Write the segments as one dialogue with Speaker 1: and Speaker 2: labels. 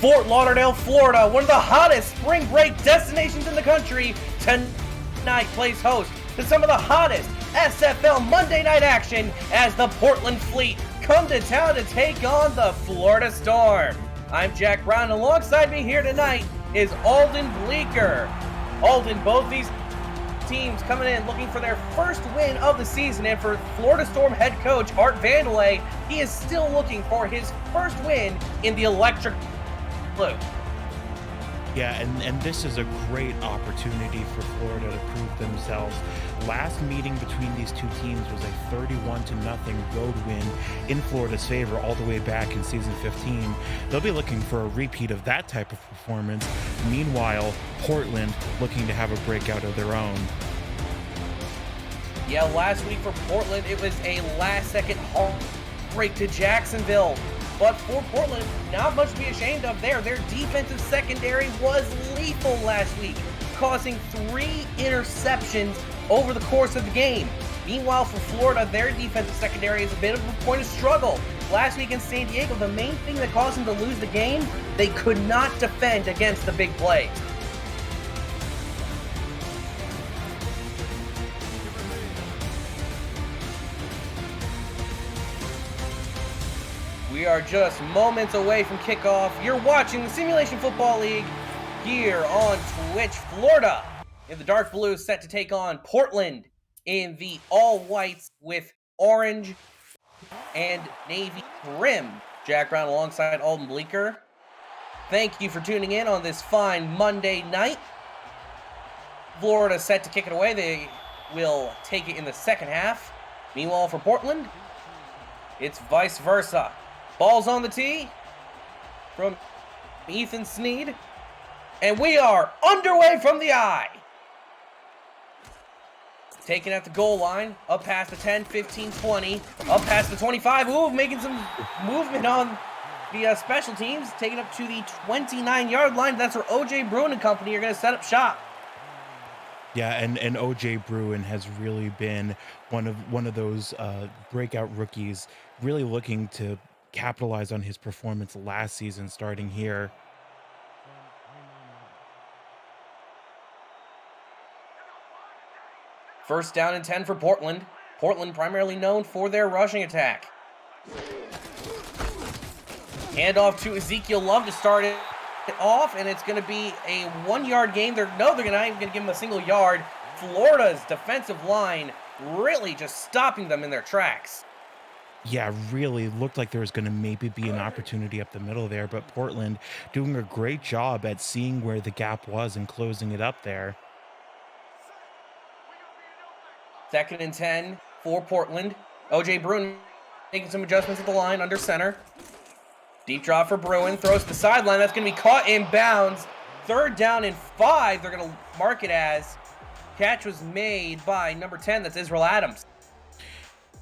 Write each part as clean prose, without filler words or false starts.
Speaker 1: Fort Lauderdale, Florida, one of the hottest spring break destinations in the country, tonight plays host to some of the hottest SFL Monday night action as the Portland Fleet come to town to take on the Florida Storm. I'm Jack Brown, and alongside me here tonight is Alden Bleeker. Alden, both these teams coming in looking for their first win of the season, and for Florida Storm head coach Art Vandelay, he is still looking for his first win in the electric blue.
Speaker 2: Yeah, and this is a great opportunity for Florida to prove themselves. Last meeting between these two teams was a 31-0 road win in Florida's favor all the way back in season 15. They'll be looking for a repeat of that type of performance. Meanwhile, Portland looking to have a breakout of their own.
Speaker 1: Yeah, last week for Portland, it was a last-second heartbreak to Jacksonville. But for Portland, not much to be ashamed of there. Their defensive secondary was lethal last week, causing 3 interceptions over the course of the game. Meanwhile, for Florida, their defensive secondary is a bit of a point of struggle. Last week in San Diego, the main thing that caused them to lose the game, they could not defend against the big plays. We are just moments away from kickoff. You're watching the Simulation Football League here on Twitch. Florida in the dark blue set to take on Portland in the all whites with orange and navy trim. Jack Brown alongside Alden Bleeker. Thank you for tuning in on this fine Monday night. Florida set to kick it away. They will take it in the second half. Meanwhile, for Portland, it's vice versa. Ball's on the tee from Ethan Sneed. And we are underway from the eye. Taking at the goal line, up past the 10, 15, 20, up past the 25. Ooh, making some movement on the special teams. Taking up to the 29-yard line. That's where OJ Bruin and company are going to set up shop.
Speaker 2: Yeah, and OJ Bruin has really been one of those breakout rookies, really looking to capitalize on his performance last season starting here.
Speaker 1: First down and 10 for Portland. Portland primarily known for their rushing attack. Handoff to Ezekiel Love to start it off, and it's going to be a 1-yard gain. They're not even going to give him a single yard. Florida's defensive line really just stopping them in their tracks.
Speaker 2: Yeah, really looked like there was going to maybe be an opportunity up the middle there, but Portland doing a great job at seeing where the gap was and closing it up there.
Speaker 1: Second and 10 for Portland. OJ Bruin making some adjustments at the line under center. Deep drop for Bruin. Throws to the sideline. That's going to be caught in bounds. Third down and 5. They're going to mark it as. Catch was made by number 10. That's Israel Adams.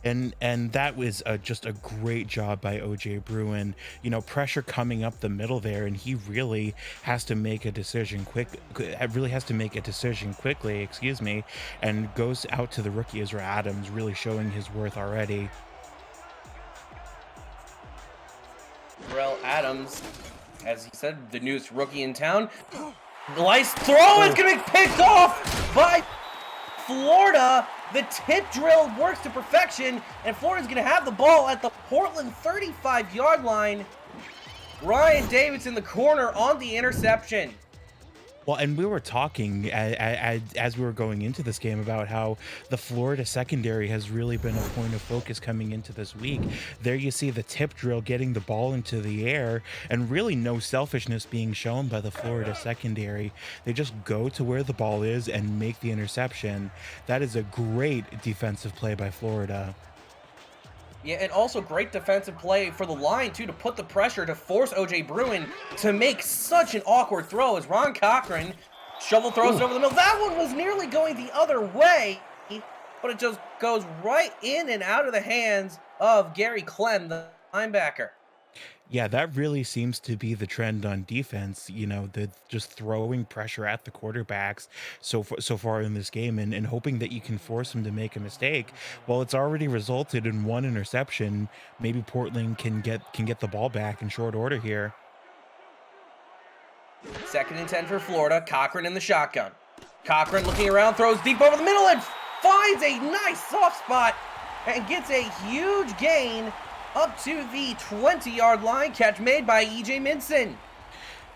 Speaker 2: And that was just a great job by OJ Bruin. You know, pressure coming up the middle there, and he really has to make a decision quickly, excuse me, and goes out to the rookie Israel Adams, really showing his worth already.
Speaker 1: Israel Adams, as he said, the newest rookie in town. Nice throw is going to be picked off by Florida. The tip drill works to perfection, and Florida's going to have the ball at the Portland 35-yard line. Ryan Davis in the corner on the interception.
Speaker 2: Well, and we were talking as we were going into this game about how the Florida secondary has really been a point of focus coming into this week. There you see the tip drill getting the ball into the air, and really no selfishness being shown by the Florida secondary. They just go to where the ball is and make the interception. That is a great defensive play by Florida.
Speaker 1: Yeah, and also great defensive play for the line, too, to put the pressure to force OJ Bruin to make such an awkward throw as Ron Cochran shovel throws it over the middle. That one was nearly going the other way, but it just goes right in and out of the hands of Gary Clem, the linebacker.
Speaker 2: Yeah, that really seems to be the trend on defense, you know, the just throwing pressure at the quarterbacks so far in this game, and hoping that you can force them to make a mistake. Well, it's already resulted in 1 interception. Maybe Portland can get the ball back in short order here.
Speaker 1: Second and 10 for Florida. Cochran in the shotgun. Cochran looking around, throws deep over the middle and finds a nice soft spot and gets a huge gain up to the 20-yard line. Catch made by E.J. Minson.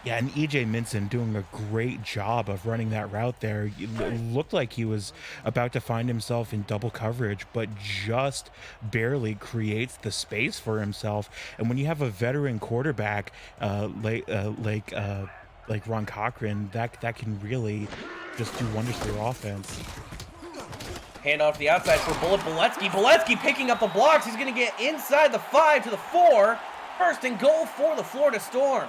Speaker 2: Yeah, and EJ Minson doing a great job of running that route there. It looked like he was about to find himself in double coverage, but just barely creates the space for himself. And when you have a veteran quarterback like Ron Cochran, that can really just do wonders for your offense.
Speaker 1: Hand off to the outside for Bullet Boletsky. Boletsky picking up the blocks. He's going to get inside the 5 to the 4. First and goal for the Florida Storm.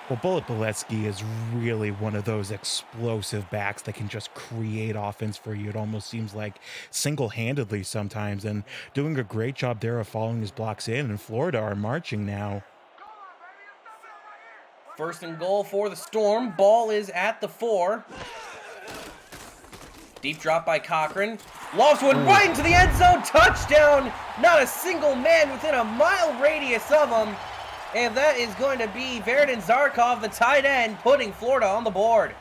Speaker 2: Well, Bullet Boletsky is really one of those explosive backs that can just create offense for you. It almost seems like single-handedly sometimes, and doing a great job there of following his blocks in. And Florida are marching now.
Speaker 1: First and goal for the Storm. Ball is at the 4. Deep drop by Cochran. Lofts one right into the end zone. Touchdown. Not a single man within a mile radius of him. And that is going to be Verdon Zarkov, the tight end, putting Florida on the board.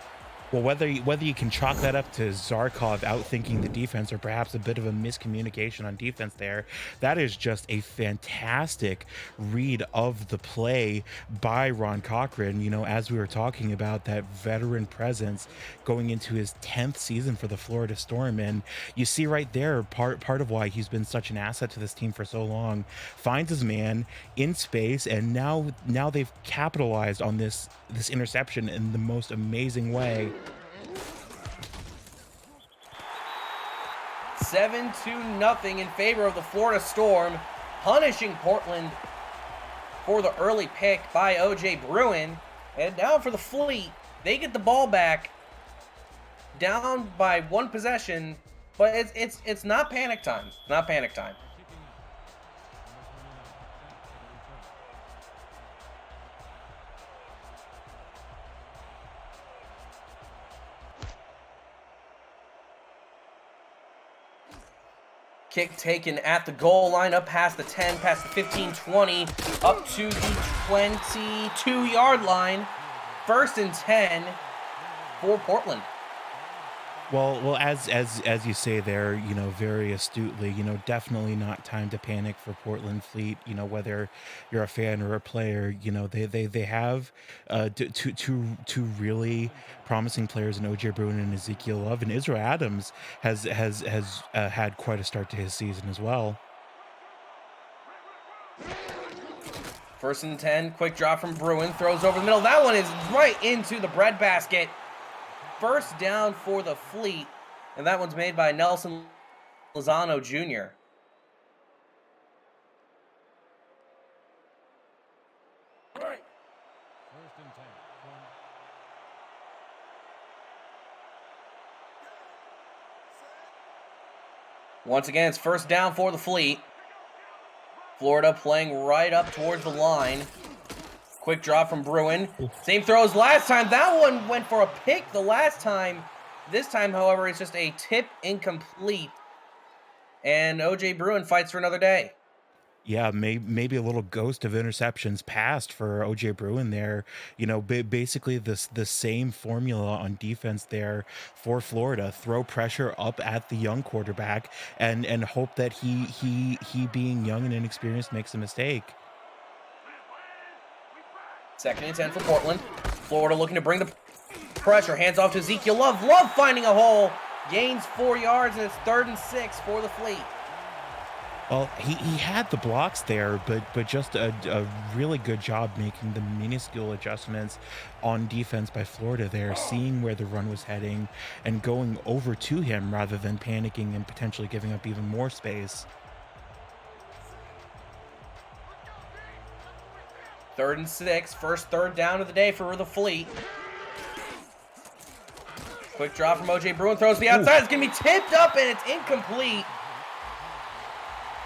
Speaker 2: Well, whether you can chalk that up to Zarkov outthinking the defense or perhaps a bit of a miscommunication on defense there, that is just a fantastic read of the play by Ron Cochran. You know, as we were talking about that veteran presence going into his 10th season for the Florida Storm, and you see right there part of why he's been such an asset to this team for so long. Finds his man in space, and now they've capitalized on this interception in the most amazing way.
Speaker 1: 7-0 in favor of the Florida Storm, punishing Portland for the early pick by O.J. Bruin. And now for the Fleet, they get the ball back, down by one possession, but it's not panic time. Not panic time. Kick taken at the goal line, up past the 10, past the 15, 20, up to the 22-yard line. First and 10 for Portland.
Speaker 2: Well, as you say there, you know, very astutely, you know, definitely not time to panic for Portland Fleet. You know, whether you're a fan or a player, you know, they have two really promising players in OJ Bruin and Ezekiel Love, and Israel Adams has had quite a start to his season as well.
Speaker 1: First and 10, quick drop from Bruin, throws over the middle. That one is right into the breadbasket. First down for the Fleet, and that one's made by Nelson Lozano Jr. Once again, it's first down for the Fleet. Florida playing right up towards the line. Quick drop from Bruin. Same throw as last time. That one went for a pick the last time. This time, however, it's just a tip incomplete. And O.J. Bruin fights for another day.
Speaker 2: Yeah, maybe a little ghost of interceptions passed for OJ Bruin there. You know, basically the same formula on defense there for Florida. Throw pressure up at the young quarterback and hope that he being young and inexperienced makes a mistake.
Speaker 1: Second and 10 for Portland. Florida looking to bring the pressure. Hands off to Ezekiel Love. Love finding a hole. Gains 4 yards, and it's 3rd and 6 for the Fleet.
Speaker 2: Well, he had the blocks there, but just a really good job making the minuscule adjustments on defense by Florida there, seeing where the run was heading and going over to him rather than panicking and potentially giving up even more space.
Speaker 1: 3rd and 6, first third down of the day for the Fleet. Quick drop from O.J. Bruin, throws the outside. It's going to be tipped up, and it's incomplete.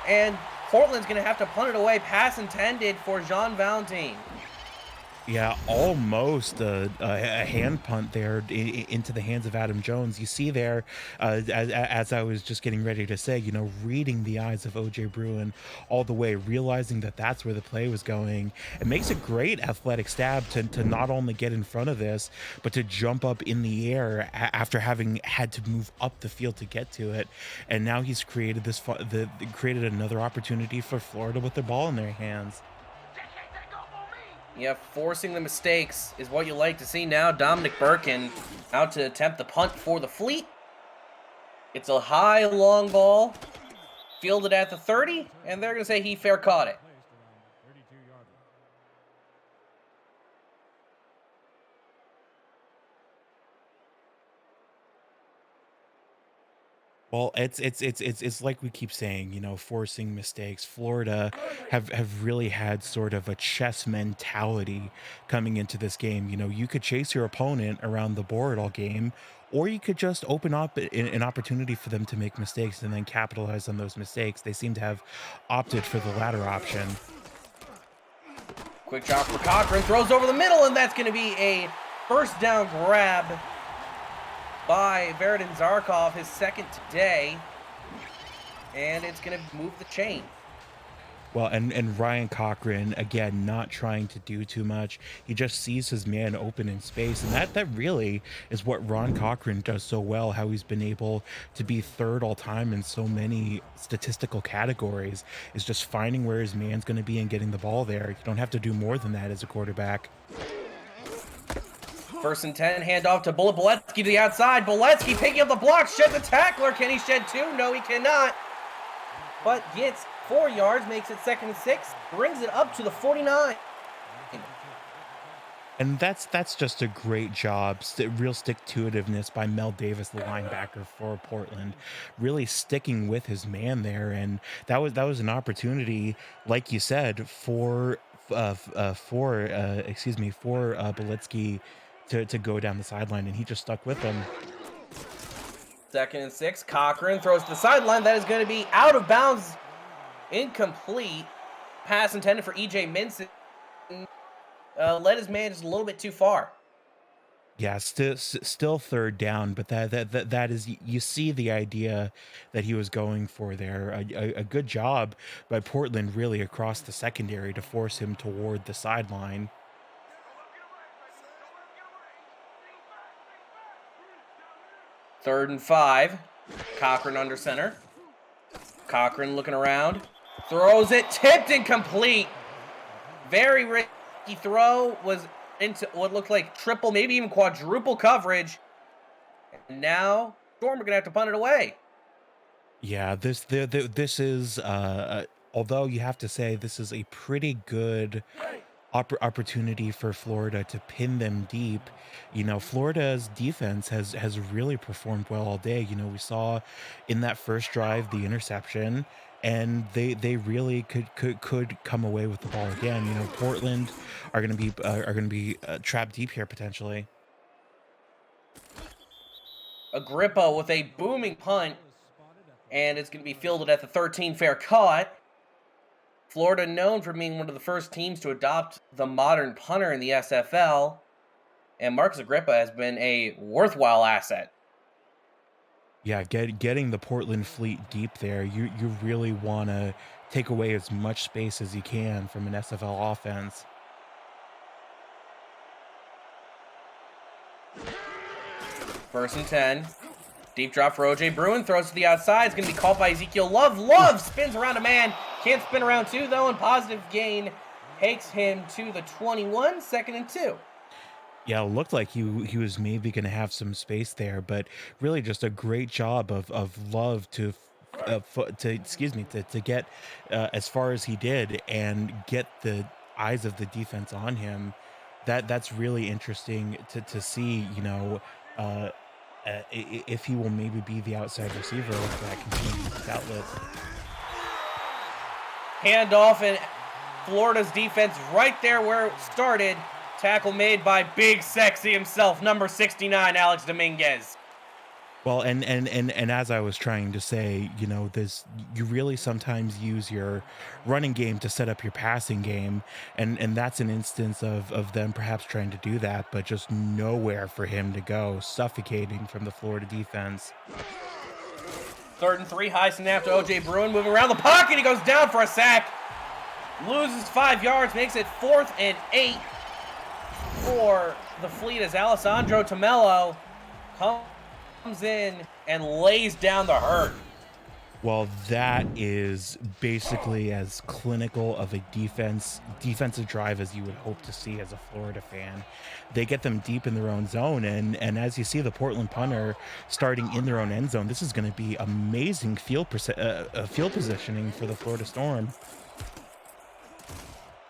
Speaker 1: And Portland's going to have to punt it away. Pass intended for Jean Valentine.
Speaker 2: Yeah, almost a hand punt there into the hands of Adam Jones. You see there, as I was just getting ready to say, reading the eyes of OJ Bruin all the way, realizing that that's where the play was going. It makes a great athletic stab to not only get in front of this, but to jump up in the air after having had to move up the field to get to it. And now he's created created another opportunity for Florida with the ball in their hands.
Speaker 1: Yeah, forcing the mistakes is what you like to see now. Dominic Birkin out to attempt the punt for the Fleet. It's a high, long ball, fielded at the 30, and they're going to say he fair caught it.
Speaker 2: Well, it's like we keep saying, forcing mistakes. Florida have really had sort of a chess mentality coming into this game. You could chase your opponent around the board all game, or you could just open up an opportunity for them to make mistakes and then capitalize on those mistakes. They seem to have opted for the latter option.
Speaker 1: Quick drop for Cochran, throws over the middle, and that's going to be a first down grab by Veridin Zarkov, his second today, and it's going to move the chain.
Speaker 2: Well, and Ryan Cochran, again, not trying to do too much. He just sees his man open in space. And that really is what Ron Cochran does so well, how he's been able to be third all time in so many statistical categories, is just finding where his man's going to be and getting the ball there. You don't have to do more than that as a quarterback.
Speaker 1: First and 10, handoff to Bullet Boletsky to the outside. Boletsky picking up the block, shed the tackler. Can he shed two? No, he cannot. But gets 4 yards, makes it 2nd and 6, brings it up to the 49.
Speaker 2: And that's just a great job, real stick-to-itiveness by Mel Davis, the linebacker for Portland, really sticking with his man there, and that was an opportunity, like you said, for Belitsky to go down the sideline, and he just stuck with him.
Speaker 1: 2nd and 6, Cochran throws to the sideline. That is going to be out of bounds, incomplete. Pass intended for E.J. Minson. Led his man just a little bit too far.
Speaker 2: Yeah, still third down, but that is, you see the idea that he was going for there. A good job by Portland, really across the secondary to force him toward the sideline.
Speaker 1: 3rd and 5, Cochran under center. Cochran looking around, throws it, tipped incomplete. Very risky throw, was into what looked like triple, maybe even quadruple coverage. And now Storm are gonna have to punt it away.
Speaker 2: Yeah, this is although you have to say this is a pretty good opportunity for Florida to pin them deep. Florida's defense has really performed well all day. We saw in that first drive the interception, and they really could come away with the ball again. Portland are going to be trapped deep here potentially.
Speaker 1: Agrippa with a booming punt, and it's gonna be fielded at the 13, fair caught. Florida known for being one of the first teams to adopt the modern punter in the SFL, and Marcus Agrippa has been a worthwhile asset.
Speaker 2: Yeah, getting the Portland fleet deep there, you really want to take away as much space as you can from an SFL offense.
Speaker 1: 1st and 10. Deep drop for OJ Bruin. Throws to the outside. It's going to be caught by Ezekiel Love. Love spins around a man. Can't spin around two, though, and positive gain takes him to the 21. 2nd and 2.
Speaker 2: Yeah, it looked like he was maybe going to have some space there, but really just a great job of Love to get as far as he did and get the eyes of the defense on him. That's really interesting to see. Uh, if he will maybe be the outside receiver with that continued outlet.
Speaker 1: Handoff, and Florida's defense right there where it started. Tackle made by Big Sexy himself, number 69, Alex Dominguez.
Speaker 2: Well, and as I was trying to say, you know, this you really sometimes use your running game to set up your passing game, and that's an instance of them perhaps trying to do that, but just nowhere for him to go, suffocating from the Florida defense.
Speaker 1: 3rd and 3, high snap to OJ Bruin, moving around the pocket. He goes down for a sack. Loses 5 yards, makes it 4th and 8 for the Fleet as Alessandro Tomello comes in and lays down the hurt.
Speaker 2: Well, that is basically as clinical of a defensive drive as you would hope to see as a Florida fan. They get them deep in their own zone, and as you see the Portland punter starting in their own end zone, this is going to be amazing field positioning for the Florida Storm.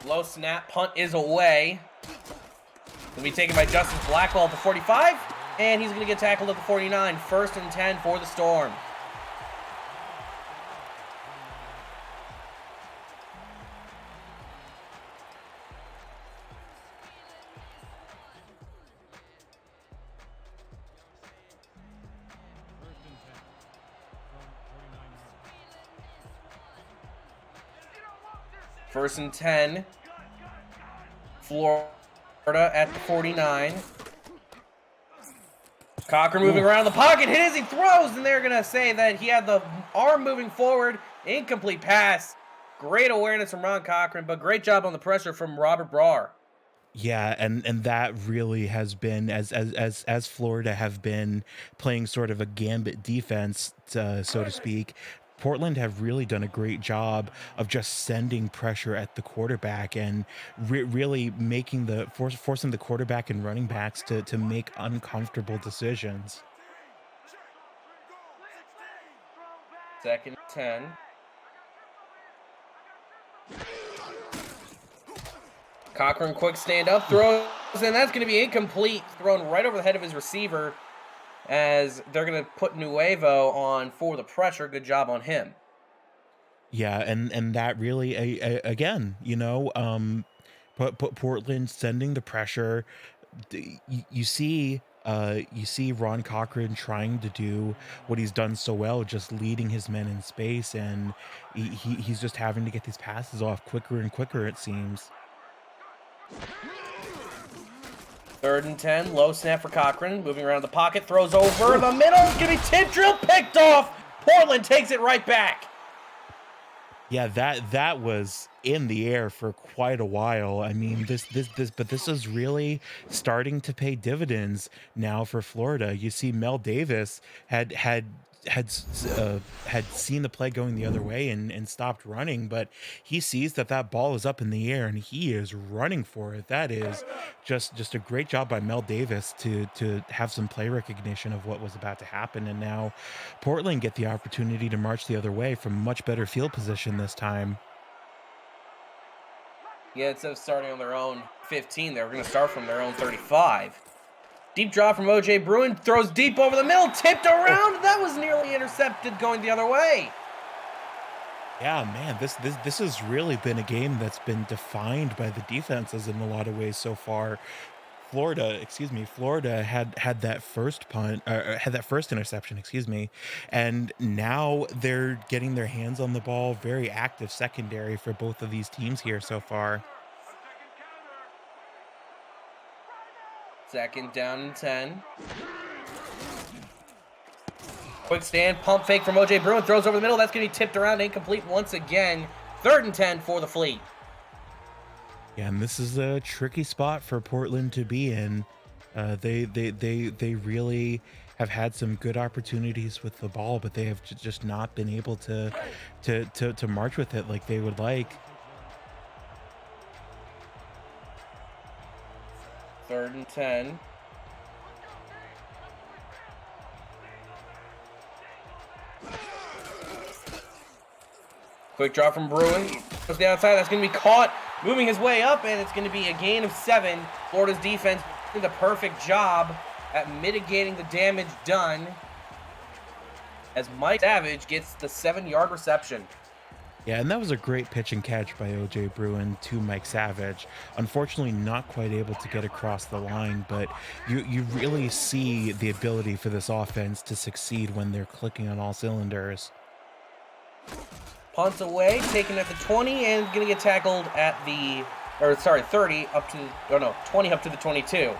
Speaker 1: Low snap, punt is away. Will be taken by Justice Blackwell at the 45, and he's going to get tackled at the 49. 1st and 10 for the Storm. First and 10. Florida at the 49. Cochran moving around the pocket, hit as he throws, and they're going to say that he had the arm moving forward. Incomplete pass. Great awareness from Ron Cochran, but great job on the pressure from Robert Brar.
Speaker 2: Yeah, and that really has been as Florida have been playing sort of a gambit defense, so to speak. Portland have really done a great job of just sending pressure at the quarterback and really making forcing the quarterback and running backs to make uncomfortable decisions.
Speaker 1: 2nd and 10. Cochran quick stand up, throws, and that's going to be incomplete. Thrown right over the head of his receiver as they're going to put Nuevo on for the pressure. Good job on him.
Speaker 2: Yeah, and that really again, you know, put Portland sending the pressure. You see Ron Cochran trying to do what he's done so well, just leading his men in space, and he's just having to get these passes off quicker and quicker, it seems.
Speaker 1: 3rd and 10, low snap for Cochran, moving around the pocket, throws over the middle, it's going to be tip drill, picked off. Portland takes it right back.
Speaker 2: Yeah, that was in the air for quite a while. I mean, but this is really starting to pay dividends now for Florida. You see, Mel Davis had seen the play going the other way and stopped running, but he sees that ball is up in the air and he is running for it. That is just a great job by Mel Davis to have some play recognition of what was about to happen, and now Portland get the opportunity to march the other way from much better field position this time.
Speaker 1: Yeah, instead of starting on their own 15, they were going to start from their own 35. Deep drop from OJ Bruin, throws deep over the middle, tipped around. That was nearly intercepted going the other way.
Speaker 2: Yeah, man, this has really been a game that's been defined by the defenses in a lot of ways so far. Florida had that first punt, had that first interception, excuse me, and now they're getting their hands on the ball. Very active secondary for both of these teams here so far.
Speaker 1: 2nd down and 10. Quick stand, pump fake from OJ Bruin, throws over the middle. That's going to be tipped around, incomplete once again. 3rd and 10 for the Fleet.
Speaker 2: Yeah, and this is a tricky spot for Portland to be in. They really have had some good opportunities with the ball, but they have just not been able to march with it like they would like.
Speaker 1: 3rd and 10. Quick drop from Bruin. Goes the outside. That's going to be caught. Moving his way up, and it's going to be a gain of 7. Florida's defense did the perfect job at mitigating the damage done as Mike Savage gets the 7-yard reception.
Speaker 2: Yeah, and that was a great pitch and catch by OJ Bruin to Mike Savage. Unfortunately, not quite able to get across the line, but you really see the ability for this offense to succeed when they're clicking on all cylinders.
Speaker 1: Punts away, taken at the 20, and gonna get tackled at the, or sorry, 30 up to, oh no, 20 up to the 22.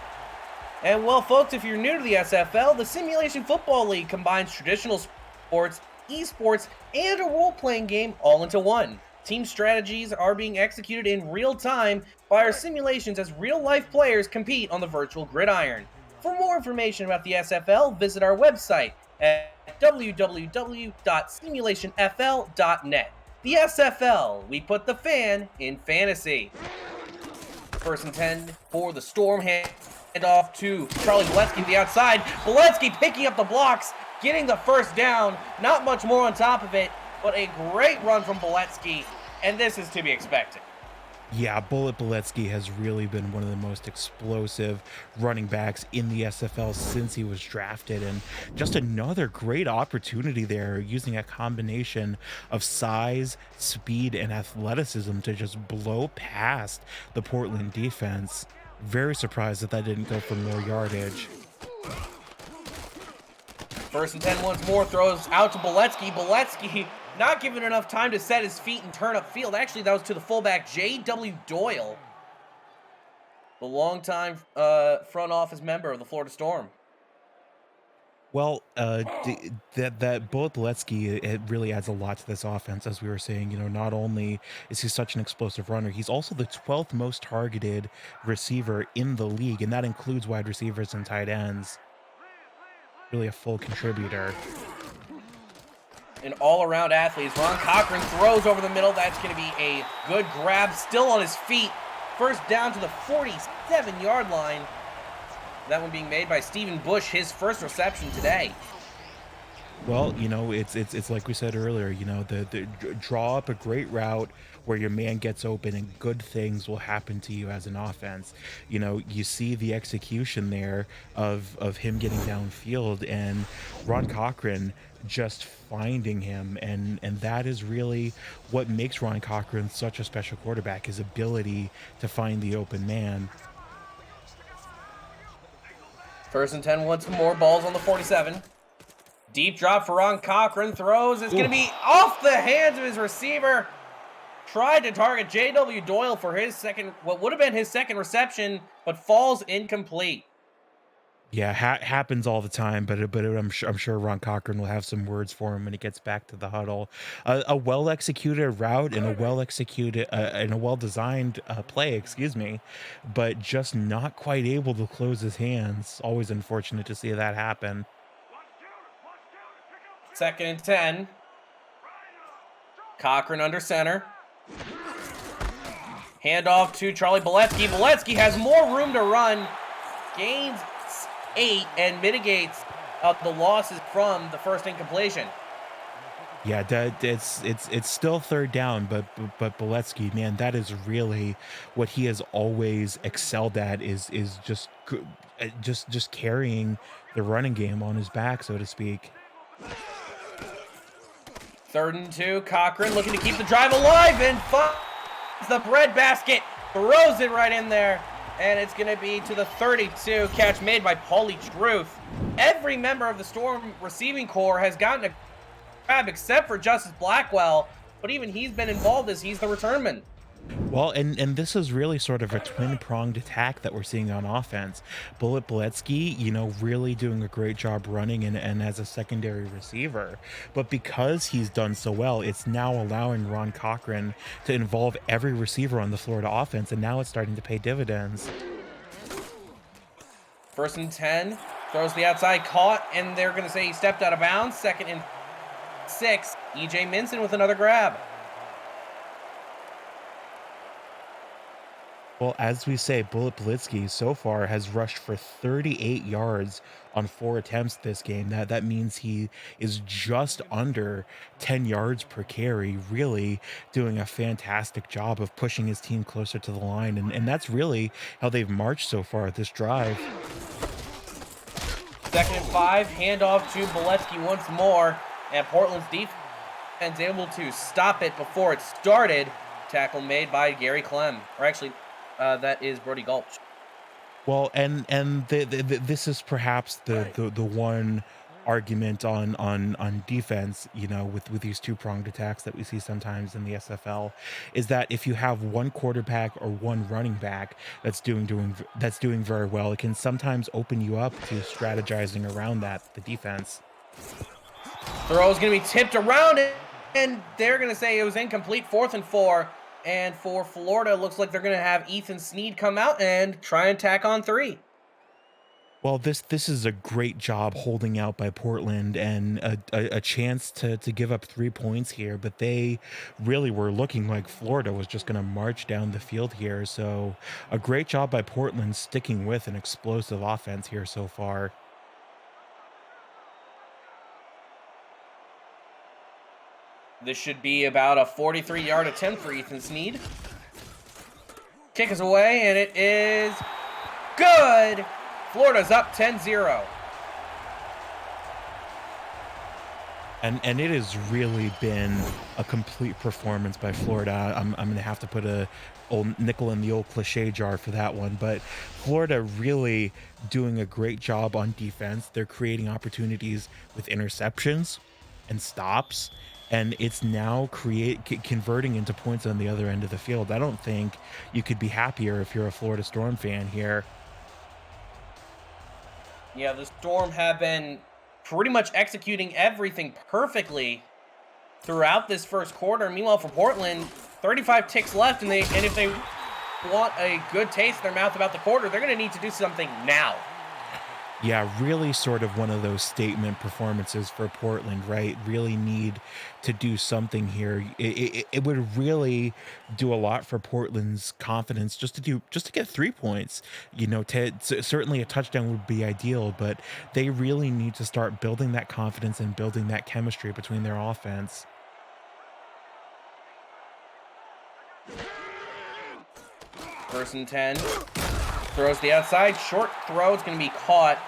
Speaker 1: And well, folks, if you're new to the SFL, the Simulation Football League combines traditional sports, esports, and a role-playing game all into one. Team strategies are being executed in real time by our simulations as real-life players compete on the virtual gridiron. For more information about the SFL, visit our website at www.simulationfl.net. The SFL, we put the fan in fantasy. First and 10 for the Storm. Hand off to Charlie Boletsky to the outside. Boletsky picking up the blocks, getting the first down. Not much more on top of it, but a great run from Boletsky, and this is to be expected.
Speaker 2: Yeah, Bullet Boletsky has really been one of the most explosive running backs in the SFL since he was drafted. And just another great opportunity there, using a combination of size, speed, and athleticism to just blow past the Portland defense. Very surprised that that didn't go for more yardage.
Speaker 1: First and 10 once more, throws out to Boletsky. Boletsky not given enough time to set his feet and turn upfield. Actually, that was to the fullback, J.W. Doyle, the longtime front office member of the Florida Storm.
Speaker 2: Well, that Bullet Boletsky, it really adds a lot to this offense, as we were saying. Not only is he such an explosive runner, he's also the 12th most targeted receiver in the league, and that includes wide receivers and tight ends. Really a full contributor.
Speaker 1: An all-around athlete. Ron Cochran throws over the middle. That's going to be a good grab. Still on his feet. First down to the 47-yard line. That one being made by Stephen Bush, his first reception today.
Speaker 2: Well, it's like we said earlier. The draw up a great route where your man gets open and good things will happen to you as an offense. You see the execution there of him getting downfield and Ron Cochran just finding him, and that is really what makes Ron Cochran such a special quarterback, his ability to find the open man.
Speaker 1: First and 10 once more. Balls on the 47. Deep drop for Ron Cochran. Throws. It's going to be off the hands of his receiver. Tried to target J.W. Doyle for his second, what would have been his second reception, but falls incomplete.
Speaker 2: Yeah, happens all the time, but I'm sure Ron Cochran will have some words for him when he gets back to the huddle. A well executed route and a well executed and a well designed play, excuse me, but just not quite able to close his hands. Always unfortunate to see that happen.
Speaker 1: Second and 10. Cochran under center. Handoff to Charlie Boletsky. Boletsky has more room to run. Gains 8 and mitigates the losses from the first incompletion.
Speaker 2: Yeah, it's still third down, but Boletsky, man, that is really what he has always excelled at, is just carrying the running game on his back, so to speak.
Speaker 1: Third and 2. Cochran looking to keep the drive alive and finds the breadbasket. Throws it right in there. And it's going to be to the 32. Catch made by Paulie Truth. Every member of the Storm receiving corps has gotten a grab except for Justice Blackwell. But even he's been involved as he's the returnman.
Speaker 2: Well, and this is really sort of a twin-pronged attack that we're seeing on offense. Bullet Boletsky, really doing a great job running and as a secondary receiver. But because he's done so well, it's now allowing Ron Cochran to involve every receiver on the Florida offense, and now it's starting to pay dividends.
Speaker 1: First and 10. Throws the outside, caught, and they're going to say he stepped out of bounds. Second and 6. E.J. Minson with another grab.
Speaker 2: Well, as we say, Bullet Boletsky so far has rushed for 38 yards on 4 attempts this game. That means he is just under 10 yards per carry, really doing a fantastic job of pushing his team closer to the line. And that's really how they've marched so far this drive.
Speaker 1: Second and 5, handoff to Boletsky once more. And Portland's defense and able to stop it before it started. Tackle made by Gary Clem, or actually, that is Brody Gulch.
Speaker 2: Well, and this is perhaps the one argument on defense, you know, with these two-pronged attacks that we see sometimes in the SFL, is that if you have one quarterback or one running back that's doing very well, it can sometimes open you up to strategizing around the defense.
Speaker 1: Throw is going to be tipped around it, and they're going to say it was incomplete. 4th and 4. And for Florida, it looks like they're going to have Ethan Sneed come out and try and tack on 3.
Speaker 2: Well, this is a great job holding out by Portland and a chance to give up 3 points here, but they really were looking like Florida was just going to march down the field here. So a great job by Portland sticking with an explosive offense here so far.
Speaker 1: This should be about a 43-yard attempt for Ethan Sneed. Kick is away, and it is good. Florida's up 10-0.
Speaker 2: And it has really been a complete performance by Florida. I'm gonna have to put a old nickel in the old cliche jar for that one. But Florida really doing a great job on defense. They're creating opportunities with interceptions and stops, and it's now converting into points on the other end of the field. I don't think you could be happier if you're a Florida Storm fan here.
Speaker 1: Yeah, the Storm have been pretty much executing everything perfectly throughout this first quarter. Meanwhile, for Portland, 35 ticks left, and if they want a good taste in their mouth about the quarter, they're going to need to do something now.
Speaker 2: Yeah, really sort of one of those statement performances for Portland, right? Really need to do something here. It would really do a lot for Portland's confidence just to get 3 points. You know, certainly a touchdown would be ideal, but they really need to start building that confidence and building that chemistry between their offense.
Speaker 1: 1st and 10. Throws the outside. Short throw. It's going to be caught.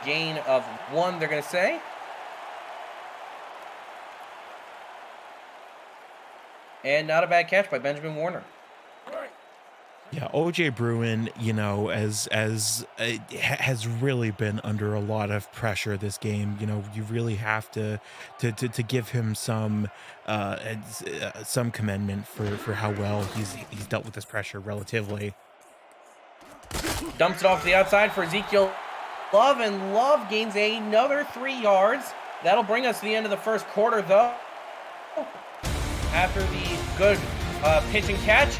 Speaker 1: Gain of 1, they're going to say. And not a bad catch by Benjamin Warner.
Speaker 2: Yeah, OJ Bruin, you know, has really been under a lot of pressure this game. You know, you really have to give him some commendment for how well he's dealt with this pressure relatively.
Speaker 1: Dumps it off to the outside for Ezekiel Love, and Love gains another 3 yards. That'll bring us to the end of the first quarter, though. After the good pitch and catch,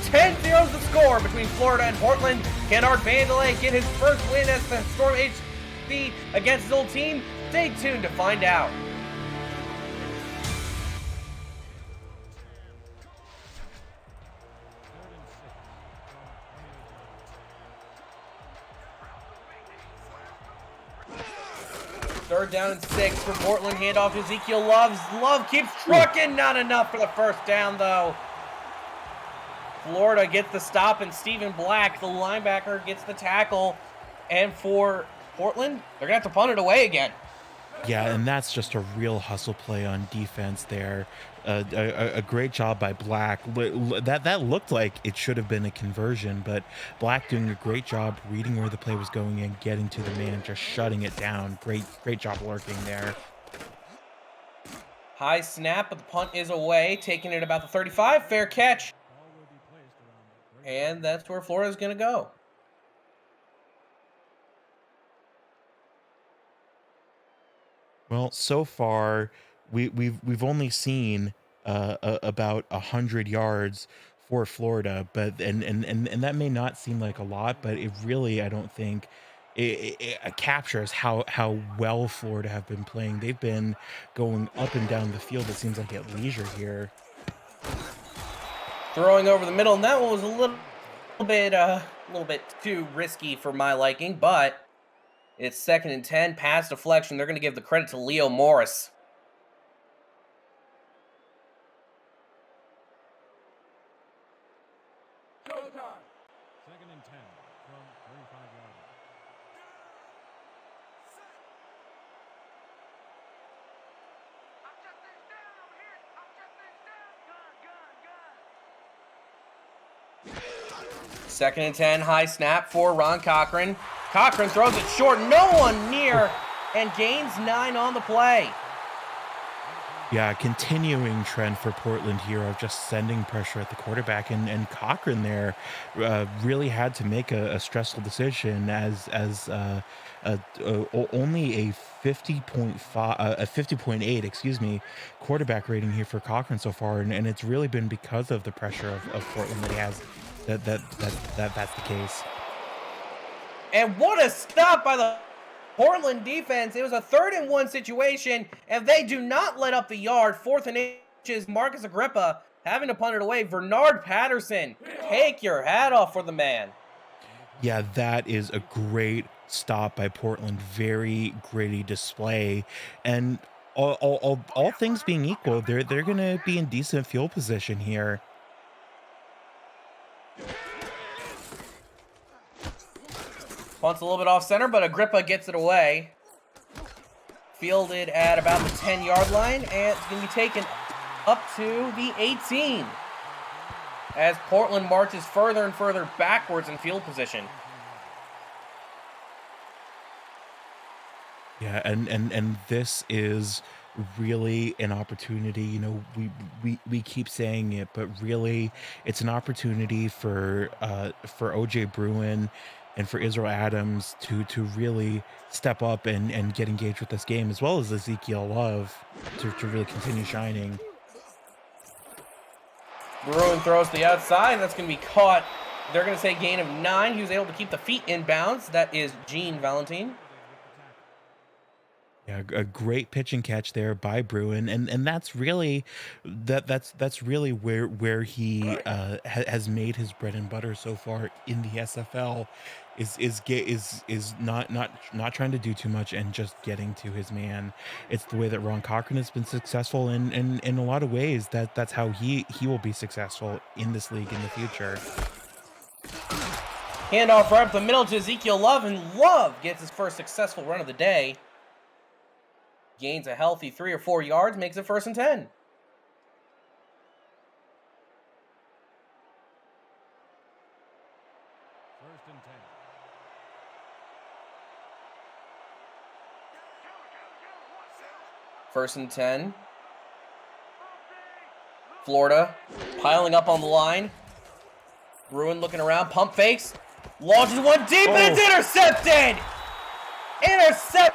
Speaker 1: 10-0 is the score between Florida and Portland. Can Art Vandelay get his first win as the Storm HC against his old team? Stay tuned to find out. Third down and 6 for Portland. Handoff to Ezekiel Love. Love keeps trucking. Not enough for the first down, though. Florida gets the stop, and Stephen Black, the linebacker, gets the tackle. And for Portland, they're going to have to punt it away again.
Speaker 2: Yeah, and that's just a real hustle play on defense there. A great job by Black. That looked like it should have been a conversion, but Black doing a great job reading where the play was going and getting to the man, just shutting it down. Great job lurking there.
Speaker 1: High snap, but the punt is away, taking it about the 35. Fair catch. And that's where Florida's going to go.
Speaker 2: Well, so far we've only seen about 100 yards for Florida, but and that may not seem like a lot, but it really I don't think it captures how well Florida have been playing. They've been going up and down the field. It seems like at leisure here.
Speaker 1: Throwing over the middle, and that one was a little bit too risky for my liking, but it's 2nd and 10, pass deflection. They're going to give the credit to Leo Morris. 2nd and 10, high snap for Ron Cochran. Cochran throws it short, no one near, and gains 9 on the play.
Speaker 2: Yeah, continuing trend for Portland here of just sending pressure at the quarterback, and Cochran there really had to make a stressful decision only a 50.5 a 50.8, excuse me, quarterback rating here for Cochran so far, and it's really been because of the pressure of Portland that he has that's the case.
Speaker 1: And what a stop by the Portland defense. It was a 3rd and 1 situation, and they do not let up the yard. 4th and inches, Marcus Agrippa having to punt it away. Bernard Patterson, take your hat off for the man.
Speaker 2: Yeah, that is a great stop by Portland. Very gritty display, and all things being equal, they're gonna be in decent field position here.
Speaker 1: Punts a little bit off center, but Agrippa gets it away. Fielded at about the 10-yard line, and it's going to be taken up to the 18 as Portland marches further and further backwards in field position.
Speaker 2: Yeah, and this is really an opportunity. You know, we keep saying it, but really, it's an opportunity for OJ Bruin and for Israel Adams to really step up and get engaged with this game, as well as Ezekiel Love to really continue shining.
Speaker 1: Bruin throws to the outside. That's going to be caught. They're going to say gain of 9. He was able to keep the feet in bounds. That is Gene Valentine.
Speaker 2: Yeah, a great pitch and catch there by Bruin, and that's really that's really where he has made his bread and butter so far in the SFL, is not trying to do too much and just getting to his man. It's the way that Ron Cochran has been successful in a lot of ways. That's how he will be successful in this league in the future.
Speaker 1: Handoff right up the middle to Ezekiel Love, and Love gets his first successful run of the day. Gains a healthy 3 or 4 yards, makes it 1st and 10.
Speaker 3: 1st and 10.
Speaker 1: First and 10. Florida piling up on the line. Bruin looking around, pump fakes, launches one deep, and it's intercepted! Intercepted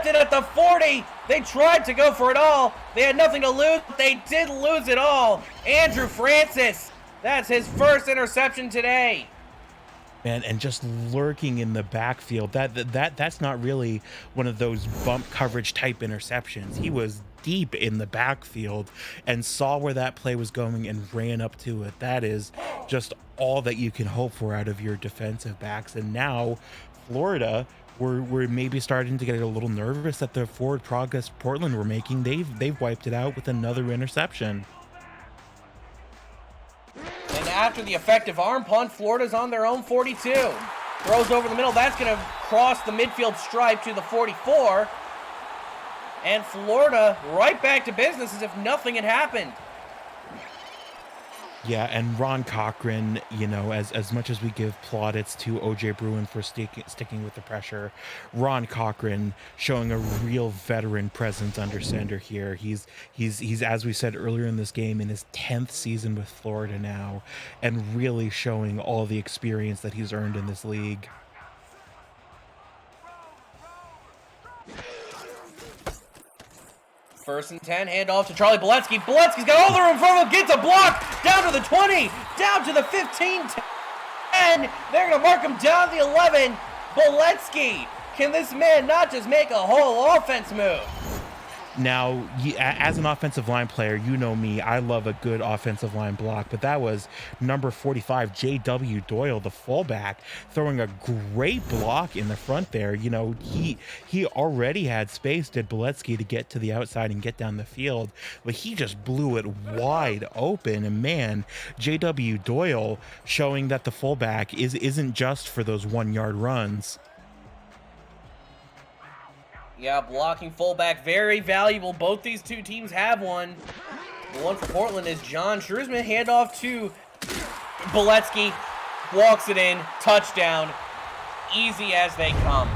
Speaker 1: at the 40. They tried to go for it all. They had nothing to lose, but they did lose it all. Andrew Francis, that's his first interception today.
Speaker 2: Man, and just lurking in the backfield. That's not really one of those bump coverage type interceptions. He was deep in the backfield and saw where that play was going and ran up to it. That is just all that you can hope for out of your defensive backs. And now Florida, we're maybe starting to get a little nervous at the forward progress Portland were making. They've wiped it out with another interception.
Speaker 1: And after the effective arm punt, Florida's on their own 42. Throws over the middle. That's going to cross the midfield stripe to the 44. And Florida right back to business as if nothing had happened.
Speaker 2: Yeah, and Ron Cochran, you know, as much as we give plaudits to OJ Bruin for sticking with the pressure, Ron Cochran showing a real veteran presence under center here. He's as we said earlier in this game, in his 10th season with Florida now, and really showing all the experience that he's earned in this league.
Speaker 1: First and 10, handoff to Charlie Boletsky. Boletsky's got all the room in front of him, gets a block, down to the 20, down to the 15, 10. They're going to mark him down to the 11. Boletsky, can this man not just make a whole offense move?
Speaker 2: Now, as an offensive line player, you know me, I love a good offensive line block, but that was number 45, J.W. Doyle, the fullback, throwing a great block in the front there. You know, he already had space, did Boletsky, to get to the outside and get down the field, but he just blew it wide open. And man, J.W. Doyle showing that the fullback isn't just for those 1-yard runs.
Speaker 1: Yeah, blocking fullback, very valuable. Both these two teams have one. The one for Portland is John Shrewsman. Handoff to Boletsky walks it in, touchdown, easy as they come.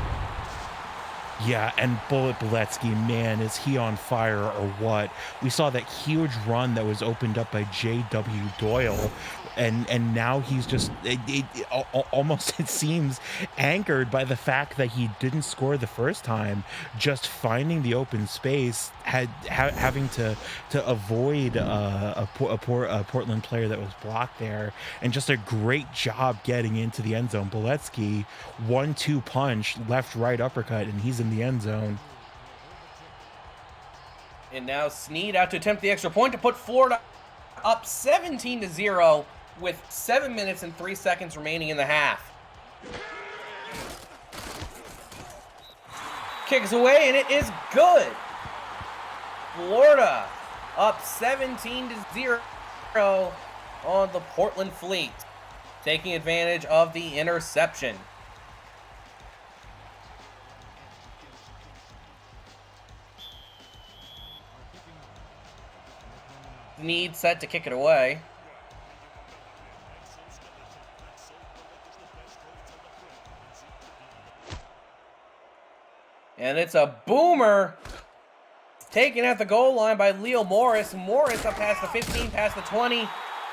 Speaker 2: Yeah, and Bullet Boletsky, man, is he on fire or what? We saw that huge run that was opened up by J.W. Doyle, and now he's just almost it seems anchored by the fact that he didn't score the first time, just finding the open space, having to avoid a Portland player that was blocked there, and just a great job getting into the end zone. Boletsky 1-2 punch, left, right uppercut, and he's in the end zone.
Speaker 1: And now Snead out to attempt the extra point to put Florida up 17-0 with 7 minutes and 3 seconds remaining in the half. Kicks away and it is good. Florida up 17-0 on the Portland Fleet, taking advantage of the interception. Need set to kick it away. And it's a boomer taken at the goal line by Leo Morris. Morris up past the 15, past the 20,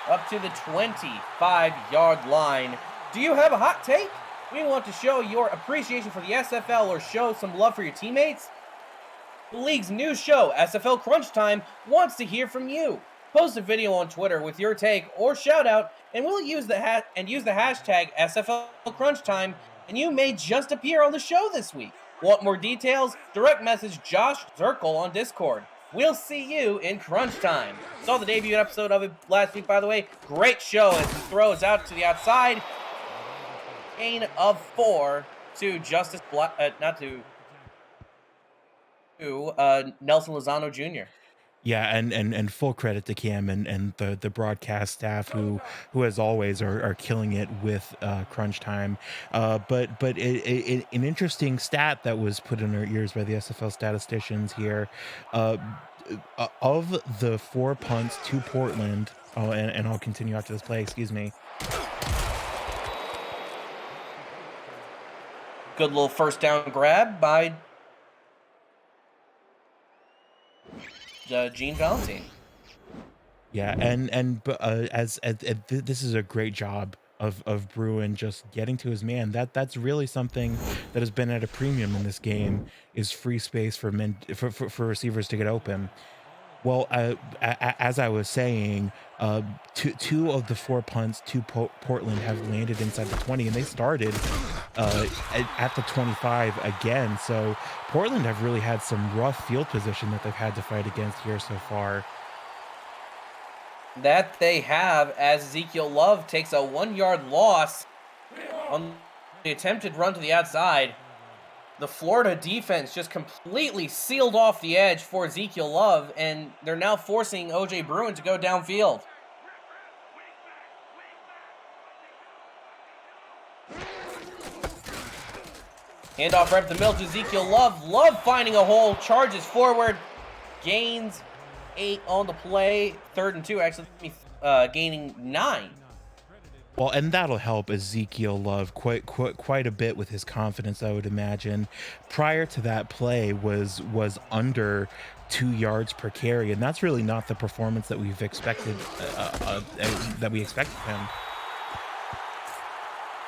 Speaker 1: up to the 25-yard line. Do you have a hot take? We want to show your appreciation for the SFL or show some love for your teammates? The league's new show, SFL Crunch Time, wants to hear from you. Post a video on Twitter with your take or shout out, and we'll use the hashtag SFL Crunch Time, and you may just appear on the show this week. Want more details? Direct message Josh Zirkle on Discord. We'll see you in Crunch Time. Saw the debut episode of it last week, by the way. Great show as he throws out to the outside. Gain of 4 to Justice Nelson Lozano Jr.
Speaker 2: Yeah, and full credit to Cam and the broadcast staff who as always are killing it with crunch time. But an interesting stat that was put in our ears by the SFL statisticians here, uh, of the 4 punts to Portland. Oh, and I'll continue after this play. Excuse me.
Speaker 1: Good little first down grab by Gene Valentine.
Speaker 2: Yeah, this is a great job of Bruin just getting to his man. That's really something that has been at a premium in this game, is free space for men for receivers to get open. Well, as I was saying, two of the 4 punts to Portland have landed inside the 20, and they started at the 25 again. So Portland have really had some rough field position that they've had to fight against here so far.
Speaker 1: That they have, as Ezekiel Love takes a 1-yard loss on the attempted run to the outside. The Florida defense just completely sealed off the edge for Ezekiel Love, and they're now forcing O.J. Bruin to go downfield. Handoff right up the middle to Ezekiel Love. Love finding a hole, charges forward, gains 8 on the play. 3rd and 2, actually gaining 9.
Speaker 2: Well, and that'll help Ezekiel Love quite a bit with his confidence, I would imagine. Prior to that play was under 2 yards per carry, and that's really not the performance that we've expected that we expected him.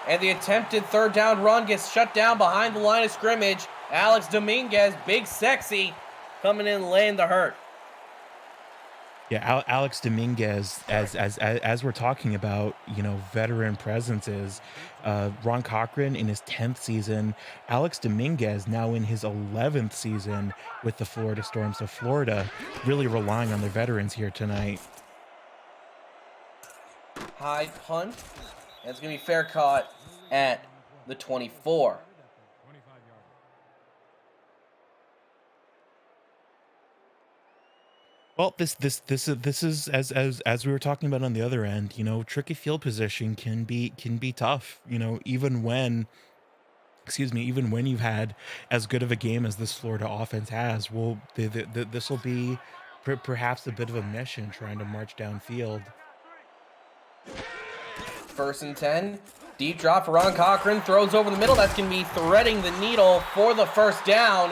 Speaker 1: And the attempted 3rd down run gets shut down behind the line of scrimmage. Alex Dominguez, big sexy, coming in laying the hurt.
Speaker 2: Yeah, Alex Dominguez, as we're talking about, veteran presences, Ron Cochran in his 10th season, Alex Dominguez now in his 11th season with the Florida Storm. So Florida really relying on their veterans here tonight.
Speaker 1: High punt. And it's going to be fair caught at the 24.
Speaker 2: Well, this is as we were talking about on the other end, tricky field position can be tough, even when even when you've had as good of a game as this Florida offense has. Well, this will be perhaps a bit of a mission trying to march downfield.
Speaker 1: First and 10. Deep drop for Ron Cochran. Throws over the middle. That's going to be threading the needle for the first down.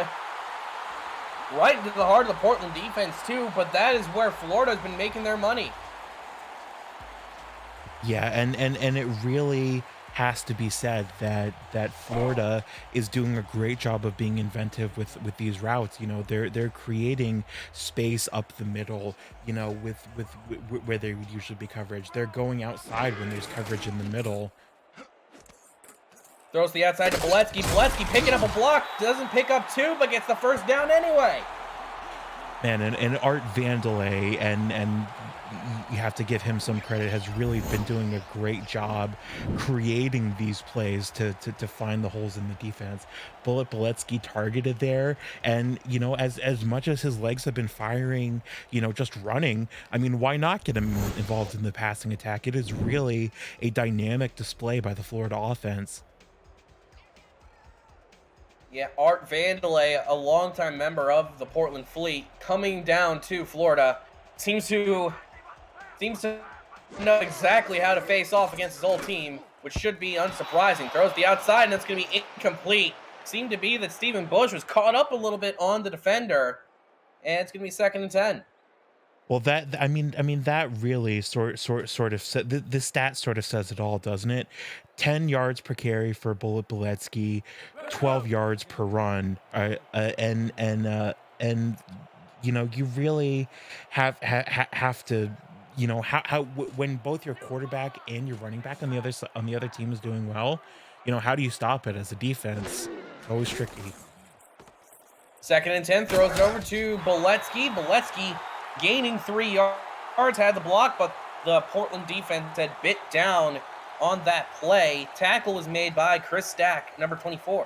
Speaker 1: Right into the heart of the Portland defense, too. But that is where Florida's been making their money.
Speaker 2: Yeah, and it really has to be said that Florida is doing a great job of being inventive with these routes. You know, they're creating space up the middle, you know, with where there would usually be coverage. They're going outside when there's coverage in the middle.
Speaker 1: Throws the outside to Boletsky. Boletsky picking up a block. Doesn't pick up two, but gets the first down anyway.
Speaker 2: Man, and Art Vandelay, and you have to give him some credit, has really been doing a great job creating these plays to find the holes in the defense. Boletsky targeted there, and you know, as much as his legs have been firing, you know, just running, I mean, why not get him involved in the passing attack? It is really a dynamic display by the Florida offense.
Speaker 1: Yeah, Art Vandelay, a longtime member of the Portland Fleet, coming down to Florida, seems to know exactly how to face off against his old team, which should be unsurprising. Throws the outside, and it's going to be incomplete. Seemed to be that Stephen Bush was caught up a little bit on the defender, and it's going to be 2nd and 10.
Speaker 2: Well, I mean, that really sort of the stat sort of says it all, doesn't it? 10 yards per carry for Boletsky, 12 yards per run, and you know, you really have to, you know, when both your quarterback and your running back on the other team is doing well, you know, how do you stop it as a defense? Always tricky.
Speaker 1: 2nd and 10, throws it over to Boletsky. Boletsky gaining 3 yards, had the block, but the Portland defense had bit down on that play. Tackle was made by Chris Stack, number 24.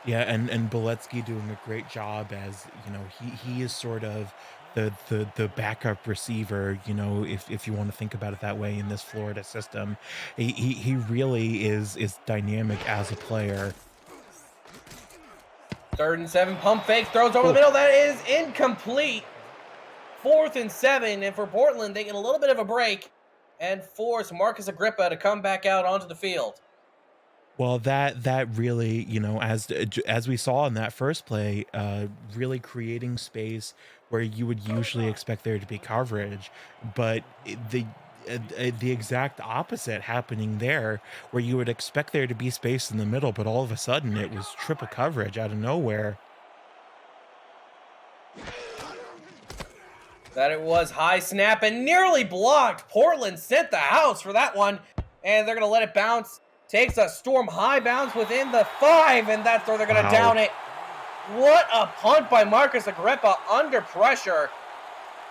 Speaker 2: Yeah, and Boletsky doing a great job, as you know, he is sort of the backup receiver, you know, if you want to think about it that way in this Florida system. He really is dynamic as a player.
Speaker 1: 3rd and 7, pump fake, throws over the middle. That is incomplete. 4th and 7, and for Portland, they get a little bit of a break and force Marcus Agrippa to come back out onto the field.
Speaker 2: Well, that really, you know, as we saw in that first play, really creating space where you would usually expect there to be coverage, but the exact opposite happening there, where you would expect there to be space in the middle, but all of a sudden it was triple coverage out of nowhere.
Speaker 1: That it was high snap and nearly blocked. Portland sent the house for that one, and they're going to let it bounce. Takes a storm high bounce within the 5, and that's where they're going to down it. What a punt by Marcus Agrippa under pressure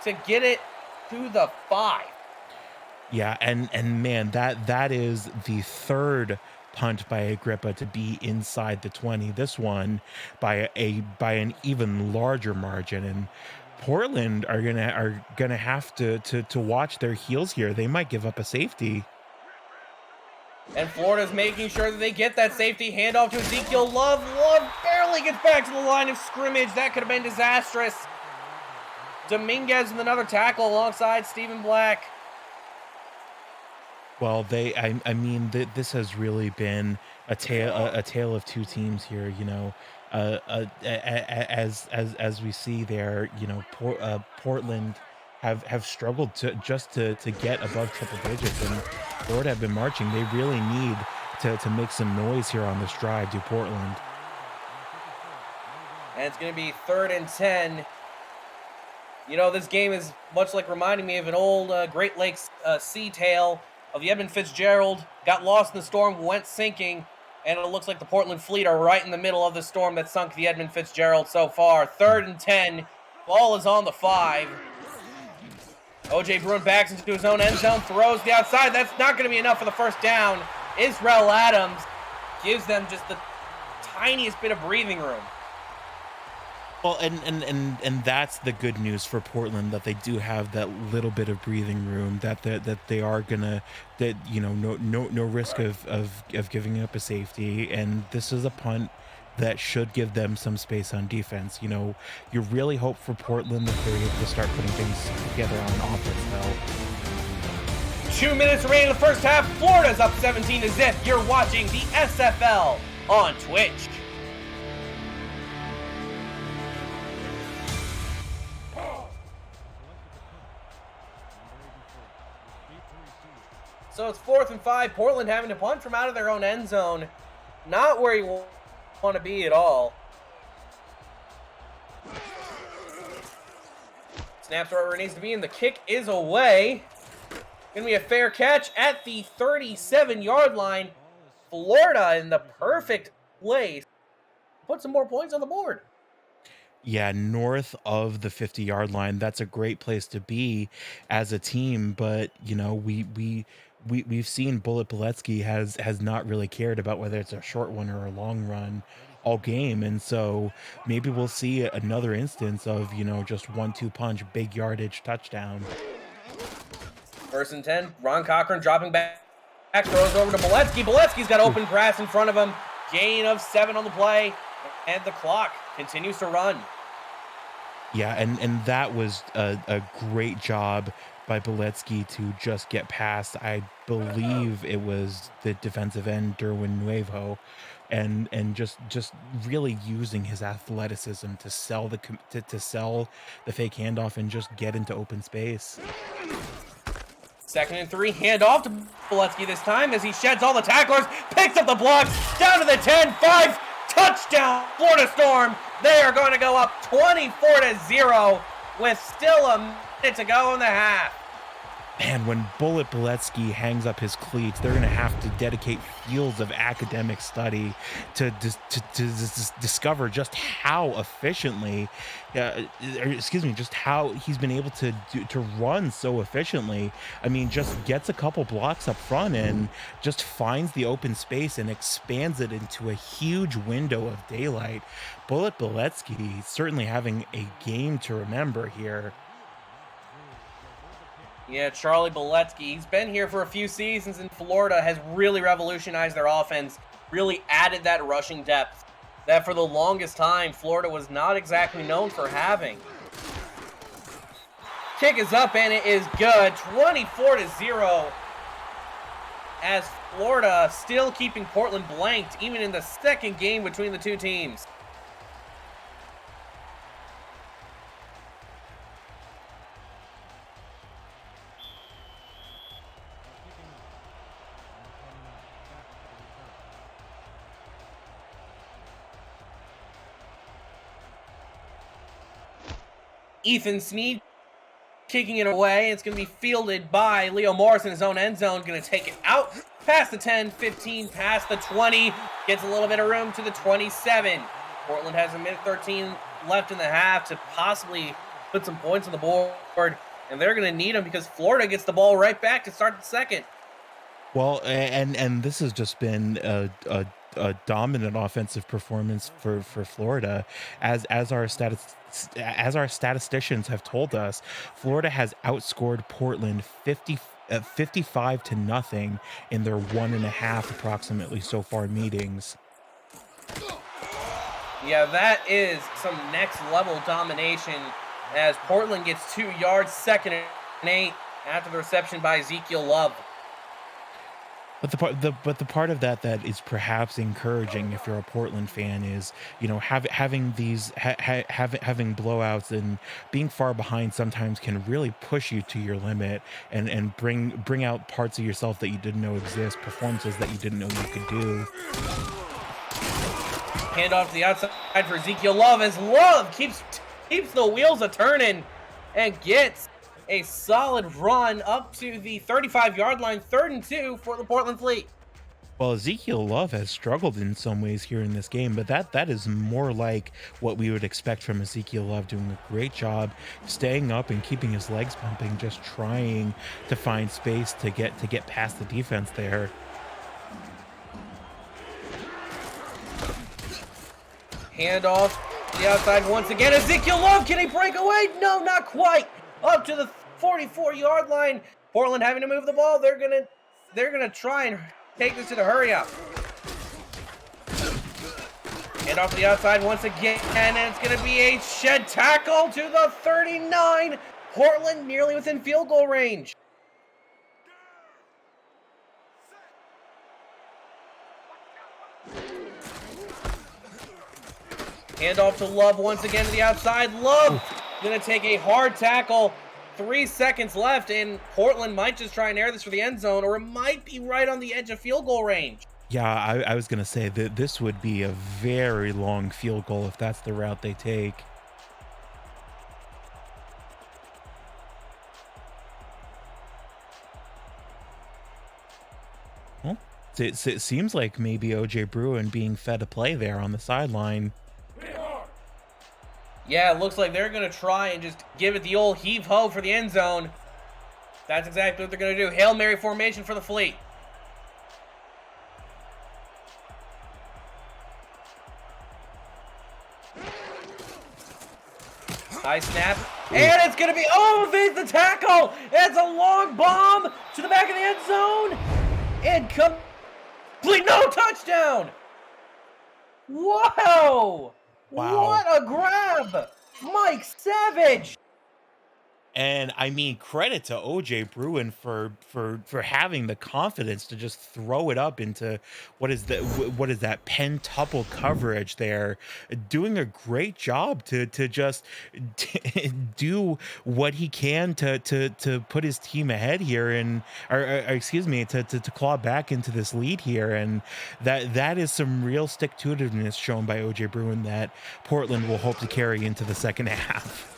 Speaker 1: to get it to the 5.
Speaker 2: Yeah, and man, that is the third punt by Agrippa to be inside the 20. This one by an even larger margin, and Portland are gonna have to watch their heels here. They might give up a safety.
Speaker 1: And Florida's making sure that they get that safety. Handoff to Ezekiel Love. Love barely gets back to the line of scrimmage. That could have been disastrous. Dominguez with another tackle alongside Stephen Black.
Speaker 2: Well, I mean, this has really been a tale of two teams here. You know, as we see there, you know, Portland have struggled to get above triple digits, and Florida have been marching. They really need to make some noise here on this drive to Portland.
Speaker 1: And it's going to be 3rd and 10. You know, this game is much like reminding me of an old Great Lakes sea tale of the Edmund Fitzgerald, got lost in the storm, went sinking, and it looks like the Portland Fleet are right in the middle of the storm that sunk the Edmund Fitzgerald so far. 3rd and 10. Ball is on the 5. O.J. Bruin backs into his own end zone, throws the outside. That's not going to be enough for the first down. Israel Adams gives them just the tiniest bit of breathing room.
Speaker 2: Well, and that's the good news for Portland, that they do have that little bit of breathing room, that they are gonna, that, you know, no risk of giving up a safety, and this is a punt that should give them some space on defense. You know, you really hope for Portland that they're able to start putting things together on offense, though.
Speaker 1: 2 minutes remaining in the first half. Florida's up 17-0. You're watching the SFL on Twitch. So it's 4th and 5. Portland having to punt from out of their own end zone. Not where you want to be at all. Snaps right where it needs to be, and the kick is away. Gonna be a fair catch at the 37-yard line. Florida in the perfect place. Put some more points on the board.
Speaker 2: Yeah, north of the 50-yard line, that's a great place to be as a team. But you know, we've seen Bullet Beletsky has not really cared about whether it's a short one or a long run all game, and so maybe we'll see another instance of, you know, just 1-2 punch, big yardage touchdown.
Speaker 1: 1st and 10. Ron Cochran dropping back, throws over to Beletsky. Beletsky's got open grass in front of him. Gain of 7 on the play, and the clock continues to run.
Speaker 2: Yeah, and that was a great job by Beletsky to just get past. I believe it was the defensive end Derwin Nuevo, and just really using his athleticism to sell to sell the fake handoff and just get into open space.
Speaker 1: 2nd and 3, handoff to Beletsky this time as he sheds all the tacklers, picks up the block, down to the 10, 5, touchdown, Florida Storm. They are going to go up 24-0 with still a minute to go in the half.
Speaker 2: Man, when Bullet Beletsky hangs up his cleats, they're going to have to dedicate fields of academic study to discover just how efficiently, just how he's been able to run so efficiently. I mean, just gets a couple blocks up front and just finds the open space and expands it into a huge window of daylight. Bullet Beletsky certainly having a game to remember here.
Speaker 1: Yeah, Charlie Beletsky, he's been here for a few seasons in Florida, has really revolutionized their offense, really added that rushing depth that for the longest time Florida was not exactly known for having. Kick is up and it is good, 24-0, as Florida still keeping Portland blanked even in the second game between the two teams. Ethan Snead kicking it away. It's going to be fielded by Leo Morris in his own end zone. Going to take it out past the 10, 15, past the 20. Gets a little bit of room to the 27. Portland has a minute 13 left in the half to possibly put some points on the board. And they're going to need them because Florida gets the ball right back to start the second.
Speaker 2: Well, and this has just been a dominant offensive performance for Florida, as our statisticians have told us. Florida has outscored Portland 55-0 in their 1.5 approximately so far meetings.
Speaker 1: Yeah, that is some next level domination as Portland gets 2 yards, 2nd and 8 after the reception by Ezekiel Love.
Speaker 2: But the part of that is perhaps encouraging if you're a Portland fan is, you know, having these having blowouts and being far behind sometimes can really push you to your limit and bring out parts of yourself that you didn't know exist, performances that you didn't know you could do.
Speaker 1: Hand off to the outside for Ezekiel Love as Love keeps the wheels a turning and gets a solid run up to the 35-yard line, 3rd and 2 for the Portland Fleet.
Speaker 2: Well, Ezekiel Love has struggled in some ways here in this game, but that is more like what we would expect from Ezekiel Love, doing a great job staying up and keeping his legs pumping, just trying to find space to get past the defense there.
Speaker 1: Handoff to the outside once again. Ezekiel Love, can he break away? No, not quite. Up to the 44-yard line. Portland having to move the ball. They're gonna try and take this to the hurry up. And off to the outside once again, and it's gonna be a shed tackle to the 39. Portland nearly within field goal range. Hand off to Love once again to the outside. Love gonna take a hard tackle. 3 seconds left, and Portland might just try and air this for the end zone, or it might be right on the edge of field goal range.
Speaker 2: Yeah, I was gonna say that this would be a very long field goal if that's the route they take. Well, it seems like maybe OJ Bruin being fed a play there on the sideline.
Speaker 1: Yeah, it looks like they're going to try and just give it the old heave-ho for the end zone. That's exactly what they're going to do. Hail Mary formation for the Fleet. High snap. And it's going to be, oh, evades the tackle. It's a long bomb to the back of the end zone. And complete, no, touchdown. Wow.
Speaker 2: Wow.
Speaker 1: What a grab! Mike Savage!
Speaker 2: And I mean, credit to OJ Bruin for having the confidence to just throw it up into what is that pentuple coverage there, doing a great job to just do what he can to put his team ahead here, and or excuse me, to claw back into this lead here, and that is some real stick-to-itiveness shown by OJ Bruin that Portland will hope to carry into the second half.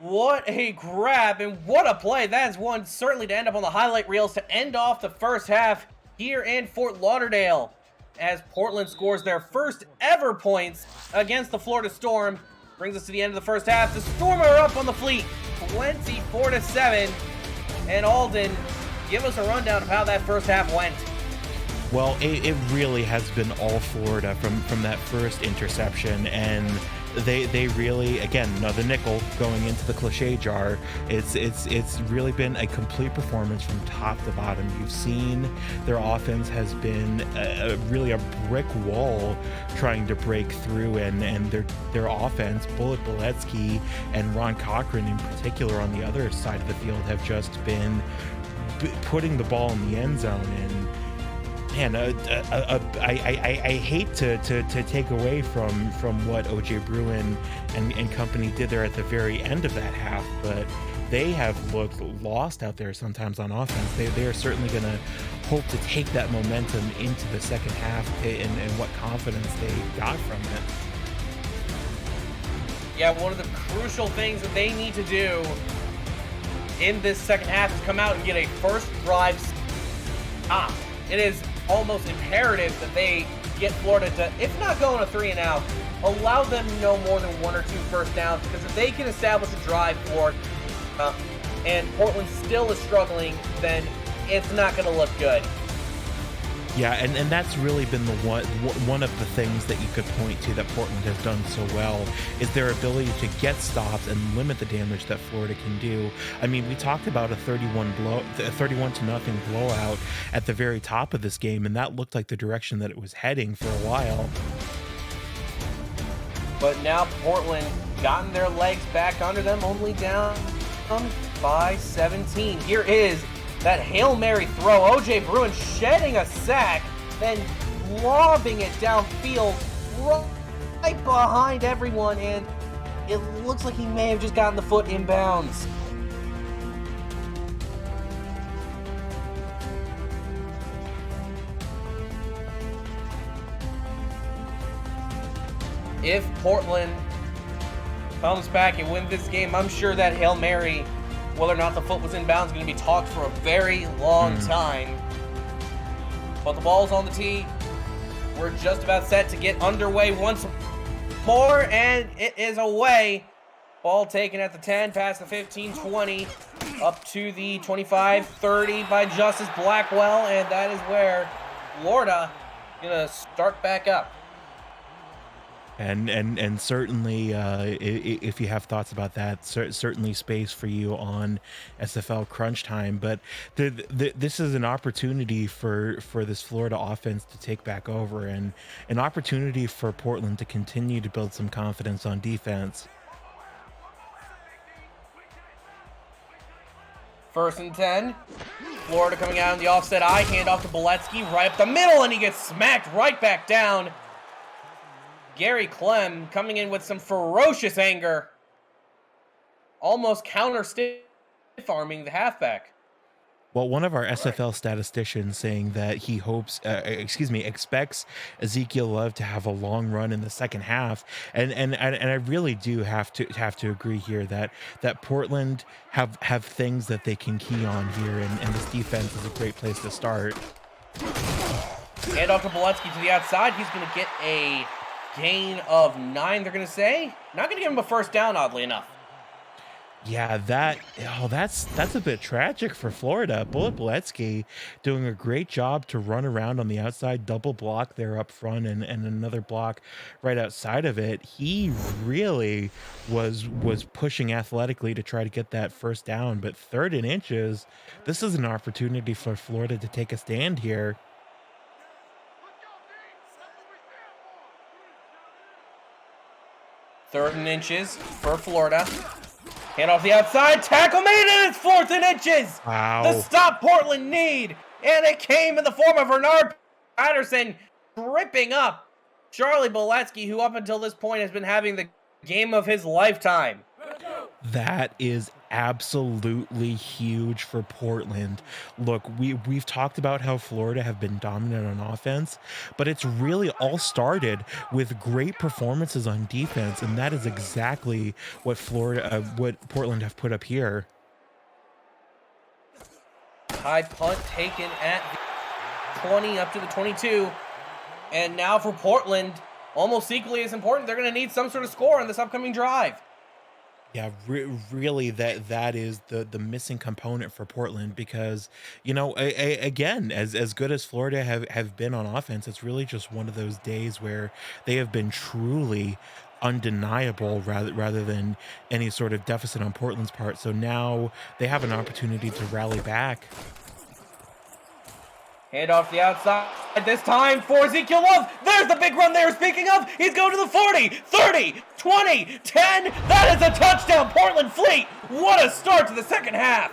Speaker 1: What a grab and what a play. That is one certainly to end up on the highlight reels to end off the first half here in Fort Lauderdale as Portland scores their first ever points against the Florida Storm. Brings us to the end of the first half. The Storm are up on the Fleet 24-7. And Alden, give us a rundown of how that first half went.
Speaker 2: Well, it really has been all Florida from that first interception, and they really, again, another nickel going into the cliche jar. It's really been a complete performance from top to bottom. You've seen their offense has been really a brick wall trying to break through, and their offense, Bullet Boletsky and Ron Cochran in particular on the other side of the field, have just been putting the ball in the end zone. And man, I hate to take away from what OJ Bruin and company did there at the very end of that half, but they have looked lost out there sometimes on offense. They are certainly going to hope to take that momentum into the second half, and what confidence they got from it.
Speaker 1: Yeah, one of the crucial things that they need to do in this second half is come out and get a first drive stop. It is almost imperative that they get Florida to, if not going a 3-and-out, allow them no more than 1 or 2 first downs, because if they can establish a drive for and Portland still is struggling, then it's not going to look good.
Speaker 2: Yeah, and that's really been the one of the things that you could point to that Portland has done so well, is their ability to get stops and limit the damage that Florida can do. I mean, we talked about a 31-0 blowout at the very top of this game, and that looked like the direction that it was heading for a while.
Speaker 1: But now Portland gotten their legs back under them, only down by 17. Here is that Hail Mary throw. OJ Bruin shedding a sack, then lobbing it downfield right behind everyone, and it looks like he may have just gotten the foot inbounds. If Portland comes back and wins this game, I'm sure that Hail Mary, whether or not the foot was in bounds, is going to be talked for a very long time. But the ball's on the tee. We're just about set to get underway once more, and it is away. Ball taken at the 10, past the 15-20, up to the 25-30 by Justice Blackwell, and that is where Florida going to start back up.
Speaker 2: And certainly, if you have thoughts about that, certainly space for you on SFL Crunch Time. But this is an opportunity for this Florida offense to take back over, and an opportunity for Portland to continue to build some confidence on defense.
Speaker 1: 1st and 10. Florida coming out on the offset eye, hand off to Boletsky, right up the middle, and he gets smacked right back down. Gary Clem coming in with some ferocious anger. Almost counter stiff-arming the halfback.
Speaker 2: Well, one of our SFL statisticians saying that he expects Ezekiel Love to have a long run in the second half, and I really do have to agree here that Portland have things that they can key on here, and this defense is a great place to start.
Speaker 1: Hand off to Boletsky to the outside. He's going to get a gain of 9, they're going to say. Not going to give him a first down, oddly enough.
Speaker 2: Yeah, that's a bit tragic for Florida. Bullet Boletsky doing a great job to run around on the outside, double block there up front, and another block right outside of it. He really was pushing athletically to try to get that first down, but 3rd and inches, this is an opportunity for Florida to take a stand here.
Speaker 1: Third and inches for Florida. Hand off the outside, tackle made, and it's 4th and inches!
Speaker 2: Wow.
Speaker 1: The stop Portland need, and it came in the form of Bernard Patterson tripping up Charlie Boletsky, who up until this point has been having the game of his lifetime.
Speaker 2: That is absolutely huge for Portland. Look, we've talked about how Florida have been dominant on offense, but it's really all started with great performances on defense, and that is exactly what what Portland have put up here.
Speaker 1: High punt taken at the 20 up to the 22, and now for Portland, almost equally as important, they're going to need some sort of score on this upcoming drive.
Speaker 2: Yeah, really, that is the missing component for Portland because, you know, again, as good as Florida have been on offense, it's really just one of those days where they have been truly undeniable rather than any sort of deficit on Portland's part. So now they have an opportunity to rally back.
Speaker 1: Hand off the outside this time for Ezekiel Love. There's the big run there. Speaking of, he's going to the 40, 30, 20, 10. That is a touchdown, Portland Fleet. What a start to the second half.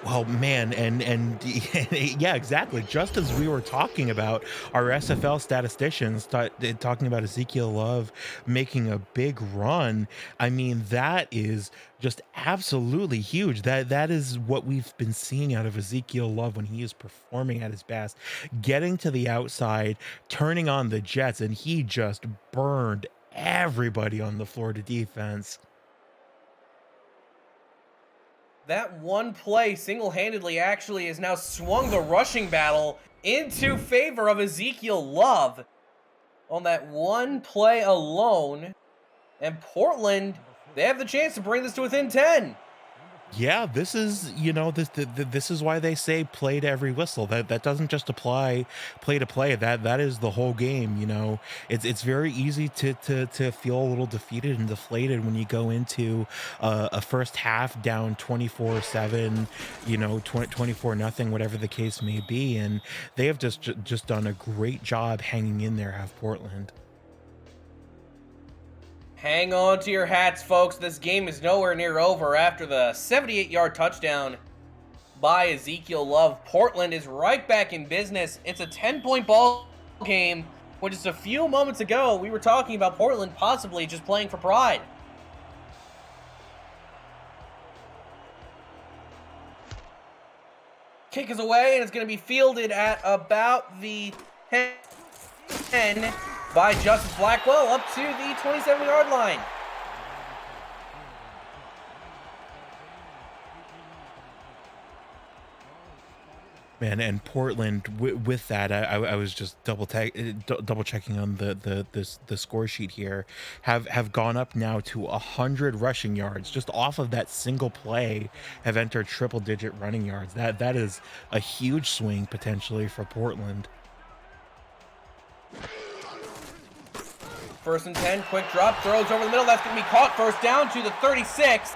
Speaker 2: Well, man, and yeah, exactly. Just as we were talking about our SFL statisticians talking about Ezekiel Love making a big run, I mean, that is just absolutely huge. That is what we've been seeing out of Ezekiel Love when he is performing at his best, getting to the outside, turning on the jets, and he just burned everybody on the Florida defense.
Speaker 1: That one play single-handedly actually has now swung the rushing battle into favor of Ezekiel Love on that one play alone. And Portland, they have the chance to bring this to within 10.
Speaker 2: Yeah, this is, you know, this is why they say play to every whistle. That doesn't just apply play to play. That is the whole game. You know, it's very easy to feel a little defeated and deflated when you go into a first half down 24-7, you know, 24-0, whatever the case may be. And they have just done a great job hanging in there, have Portland.
Speaker 1: Hang on to your hats, folks. This game is nowhere near over after the 78-yard touchdown by Ezekiel Love. Portland is right back in business. It's a 10-point ball game. When just a few moments ago, we were talking about Portland possibly just playing for pride. Kick is away, and it's going to be fielded at about the 10 by Justice Blackwell up to the 27-yard line.
Speaker 2: Man, and Portland with that, I was just double checking on the score sheet here. Have gone up now to 100 rushing yards just off of that single play. Have entered triple-digit running yards. That is a huge swing potentially for Portland.
Speaker 1: First and 10, quick drop, throws over the middle. That's going to be caught. First down to the 36.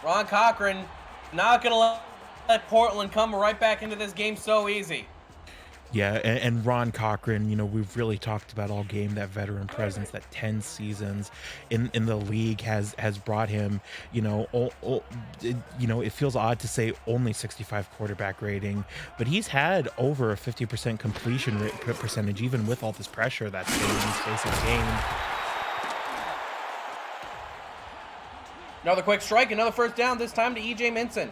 Speaker 1: Ron Cochran not going to let Portland come right back into this game so easy.
Speaker 2: Yeah, and Ron Cochran, we've really talked about all game that veteran presence, that 10 seasons in the league has brought him, it feels odd to say only 65 quarterback rating, but he's had over a 50% completion rate percentage, even with all this pressure that's been in these spaces gained.
Speaker 1: Another quick strike, another first down, this time to EJ Minson.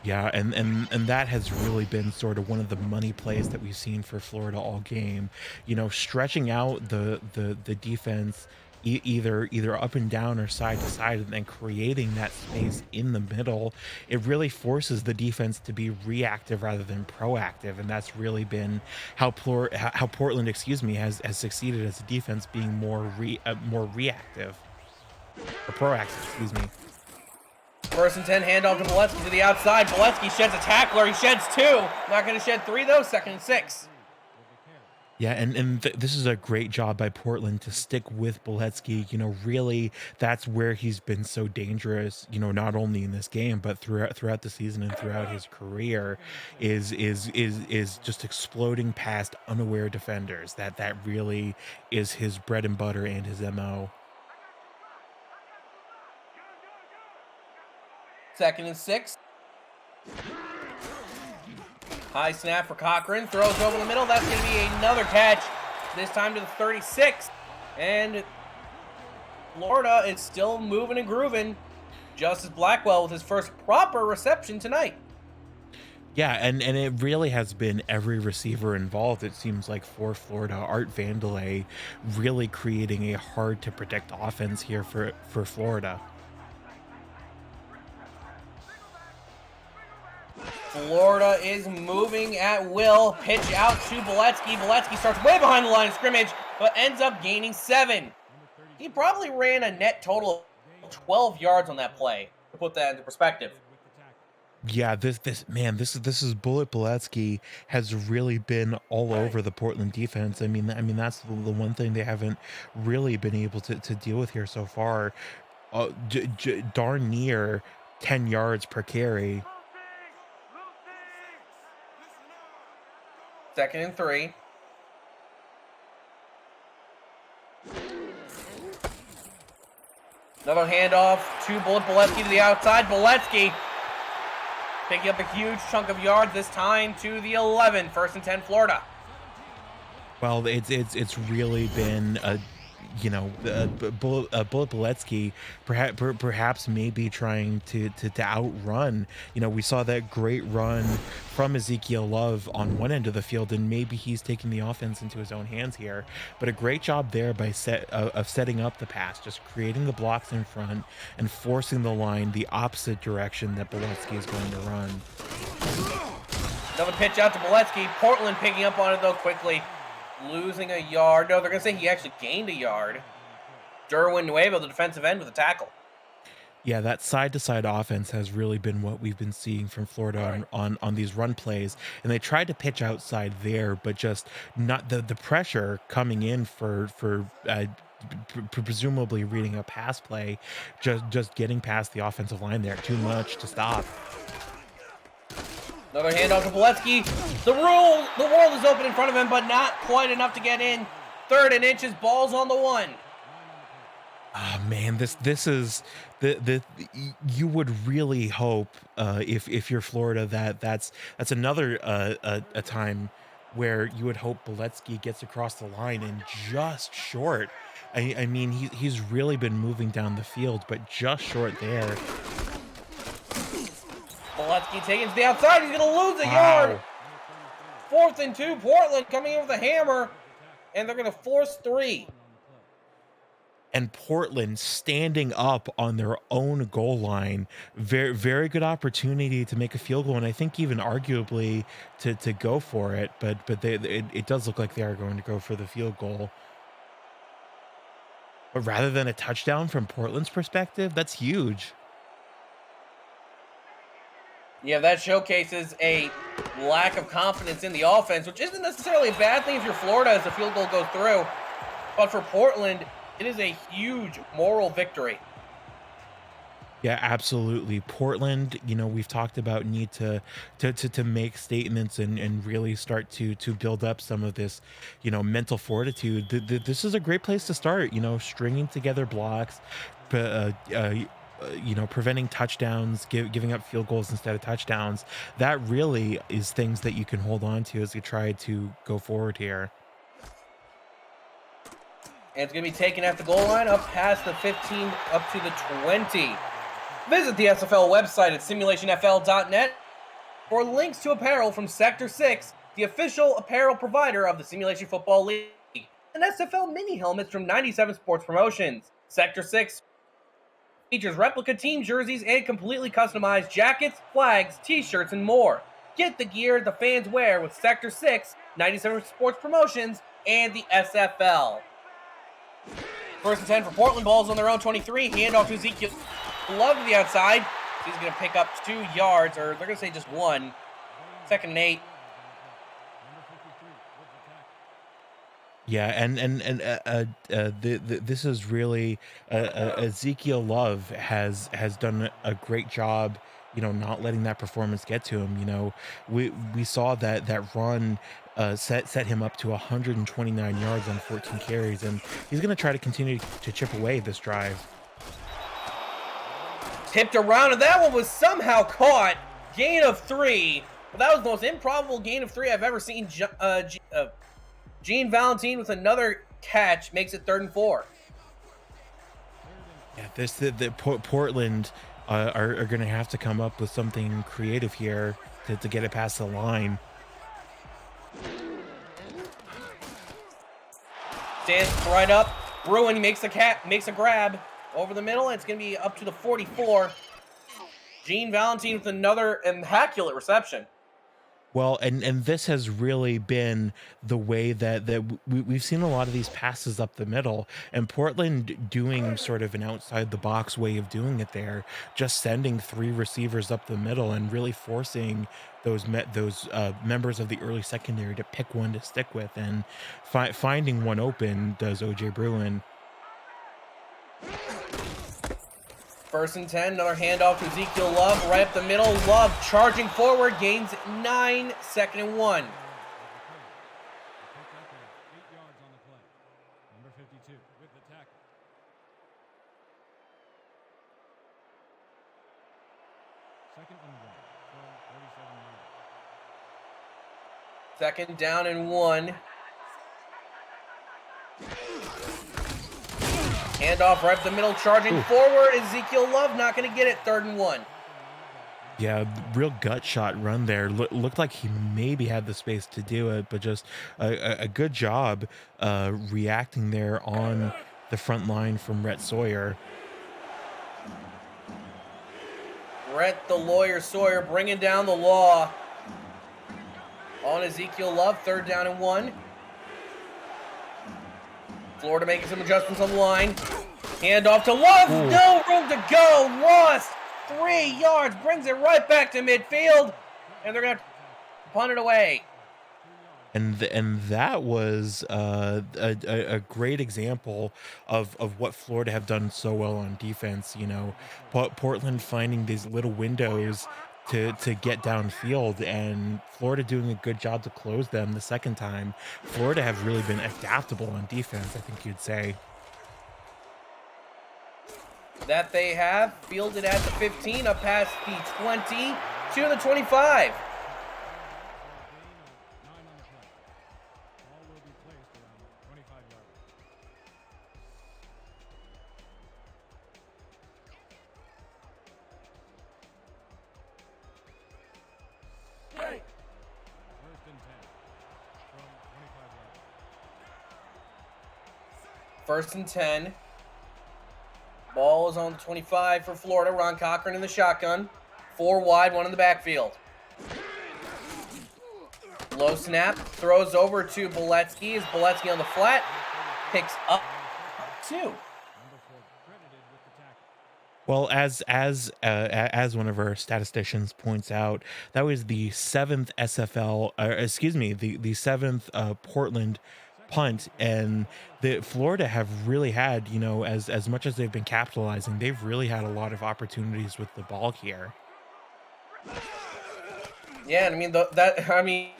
Speaker 2: Yeah, and that has really been sort of one of the money plays that we've seen for Florida all game. Stretching out the defense either up and down or side to side, and then creating that space in the middle. It really forces the defense to be reactive rather than proactive, and that's really been how Portland, excuse me, has succeeded as a defense, being more reactive or proactive, excuse me.
Speaker 1: First and 10, handoff to Boletsky to the outside. Boletsky sheds a tackler. He sheds two. Not going to shed three, though. Second and 6.
Speaker 2: Yeah, and this is a great job by Portland to stick with Boletsky. Really, that's where he's been so dangerous. Not only in this game, but throughout the season and throughout his career, is just exploding past unaware defenders. That really is his bread and butter and his MO.
Speaker 1: Second and 6. High snap for Cochran. Throws over the middle. That's going to be another catch. This time to the 36. And Florida is still moving and grooving. Justice Blackwell with his first proper reception tonight.
Speaker 2: Yeah, and it really has been every receiver involved, it seems like, for Florida. Art Vandelay really creating a hard to predict offense here for Florida.
Speaker 1: Florida is moving at will. Pitch out to Boletsky. Boletsky starts way behind the line of scrimmage, but ends up gaining 7. He probably ran a net total of 12 yards on that play, to put that into perspective.
Speaker 2: Yeah, this is Bullet Boletsky has really been all over the Portland defense. I mean that's the one thing they haven't really been able to deal with here so far. Darn near 10 yards per carry.
Speaker 1: Second and 3. Another handoff to Bullet Boletsky to the outside. Boletsky picking up a huge chunk of yards, this time to the 11. First and 10, Florida.
Speaker 2: Well, it's really been Bullet Boletsky perhaps maybe trying to outrun. We saw that great run from Ezekiel Love on one end of the field, and maybe he's taking the offense into his own hands here. But a great job there by of setting up the pass, just creating the blocks in front and forcing the line the opposite direction that Boletsky is going to run.
Speaker 1: Another pitch out to Boletsky. Portland picking up on it, though, quickly. Losing a yard. No, they're going to say he actually gained a yard. Derwin Nuevo, the defensive end, with a tackle.
Speaker 2: Yeah, that side-to-side offense has really been what we've been seeing from Florida on these run plays, and they tried to pitch outside there, but just not the pressure coming in for presumably reading a pass play, just getting past the offensive line there, too much to stop.
Speaker 1: Another handoff to Boletsky. The world is open in front of him, but not quite enough to get in. Third and inches, ball's on the 1.
Speaker 2: Oh man, this is the you would really hope if you're Florida that's another a time where you would hope Boletsky gets across the line and just short. I mean he's really been moving down the field, but just short there.
Speaker 1: Boletsky taking to the outside. He's going to lose a yard. 4th and 2. Portland coming in with a hammer, and they're going to force 3.
Speaker 2: And Portland standing up on their own goal line. Very, very good opportunity to make a field goal, and I think even arguably to go for it. But it does look like they are going to go for the field goal. But rather than a touchdown from Portland's perspective, that's huge.
Speaker 1: Yeah, that showcases a lack of confidence in the offense, which isn't necessarily a bad thing if you're Florida as the field goal goes through. But for Portland, it is a huge moral victory.
Speaker 2: Yeah, absolutely. Portland, we've talked about need to make statements and really start to build up some of this, mental fortitude. This is a great place to start. Stringing together blocks, preventing touchdowns, giving up field goals instead of touchdowns. That really is things that you can hold on to as you try to go forward here.
Speaker 1: And it's going to be taken at the goal line, up past the 15, up to the 20. Visit the SFL website at simulationfl.net for links to apparel from Sector 6, the official apparel provider of the Simulation Football League, and SFL mini helmets from 97 Sports Promotions. Sector 6 features replica team jerseys and completely customized jackets, flags, t-shirts, and more. Get the gear the fans wear with Sector 6, 97 Sports Promotions, and the SFL. First and 10 for Portland. Ball's on their own 23. Handoff to Ezekiel Love to the outside. He's going to pick up 2 yards, or they're going to say just 1. Second and 8.
Speaker 2: Yeah, this is really Ezekiel Love has done a great job, not letting that performance get to him. We saw that run set him up to 129 yards on 14 carries, and he's going to try to continue to chip away this drive.
Speaker 1: Tipped around, and that one was somehow caught. Gain of 3. But that was the most improbable gain of 3 I've ever seen. Gene Valentine with another catch makes it 3rd and 4.
Speaker 2: Yeah, Portland are going to have to come up with something creative here to get it past the line.
Speaker 1: Stands right up. Bruin makes a grab over the middle. It's going to be up to the 44. Gene Valentine with another immaculate reception.
Speaker 2: Well, and this has really been the way we've seen a lot of these passes up the middle, and Portland doing sort of an outside the box way of doing it there, just sending 3 receivers up the middle and really forcing those members of the early secondary to pick one to stick with, and finding one open does OJ Bruin.
Speaker 1: First and 10, another handoff to Ezekiel Love, right up the middle. Love charging forward, gains 9, 2nd and 1. Second down and 1. Handoff right up the middle, charging forward. Ezekiel Love not going to get it. 3rd and 1.
Speaker 2: Yeah, real gut shot run there. Looked like he maybe had the space to do it, but just a good job reacting there on the front line from Rhett Sawyer.
Speaker 1: Rhett the lawyer Sawyer bringing down the law on Ezekiel Love. 3rd down and 1. Florida making some adjustments on the line. Handoff to Love. Ooh. No room to go. Lost 3 yards. Brings it right back to midfield. And they're going to punt it away.
Speaker 2: And that was a great example of what Florida have done so well on defense. Portland finding these little windows to get downfield, and Florida doing a good job to close them the second time. Florida have really been adaptable on defense, I think you'd say.
Speaker 1: That they have. Fielded at the 15, up past the 20 to the 25. First and 10. Ball is on the 25 for Florida. Ron Cochran in the shotgun. 4 wide, 1 in the backfield. Low snap. Throws over to Boletsky. Is Boletsky on the flat? Picks up 2.
Speaker 2: Well, as one of our statisticians points out, that was the 7th SFL, the 7th Portland punt, and the Florida have really had, as much as they've been capitalizing, they've really had a lot of opportunities with the ball here.
Speaker 1: Yeah, and I mean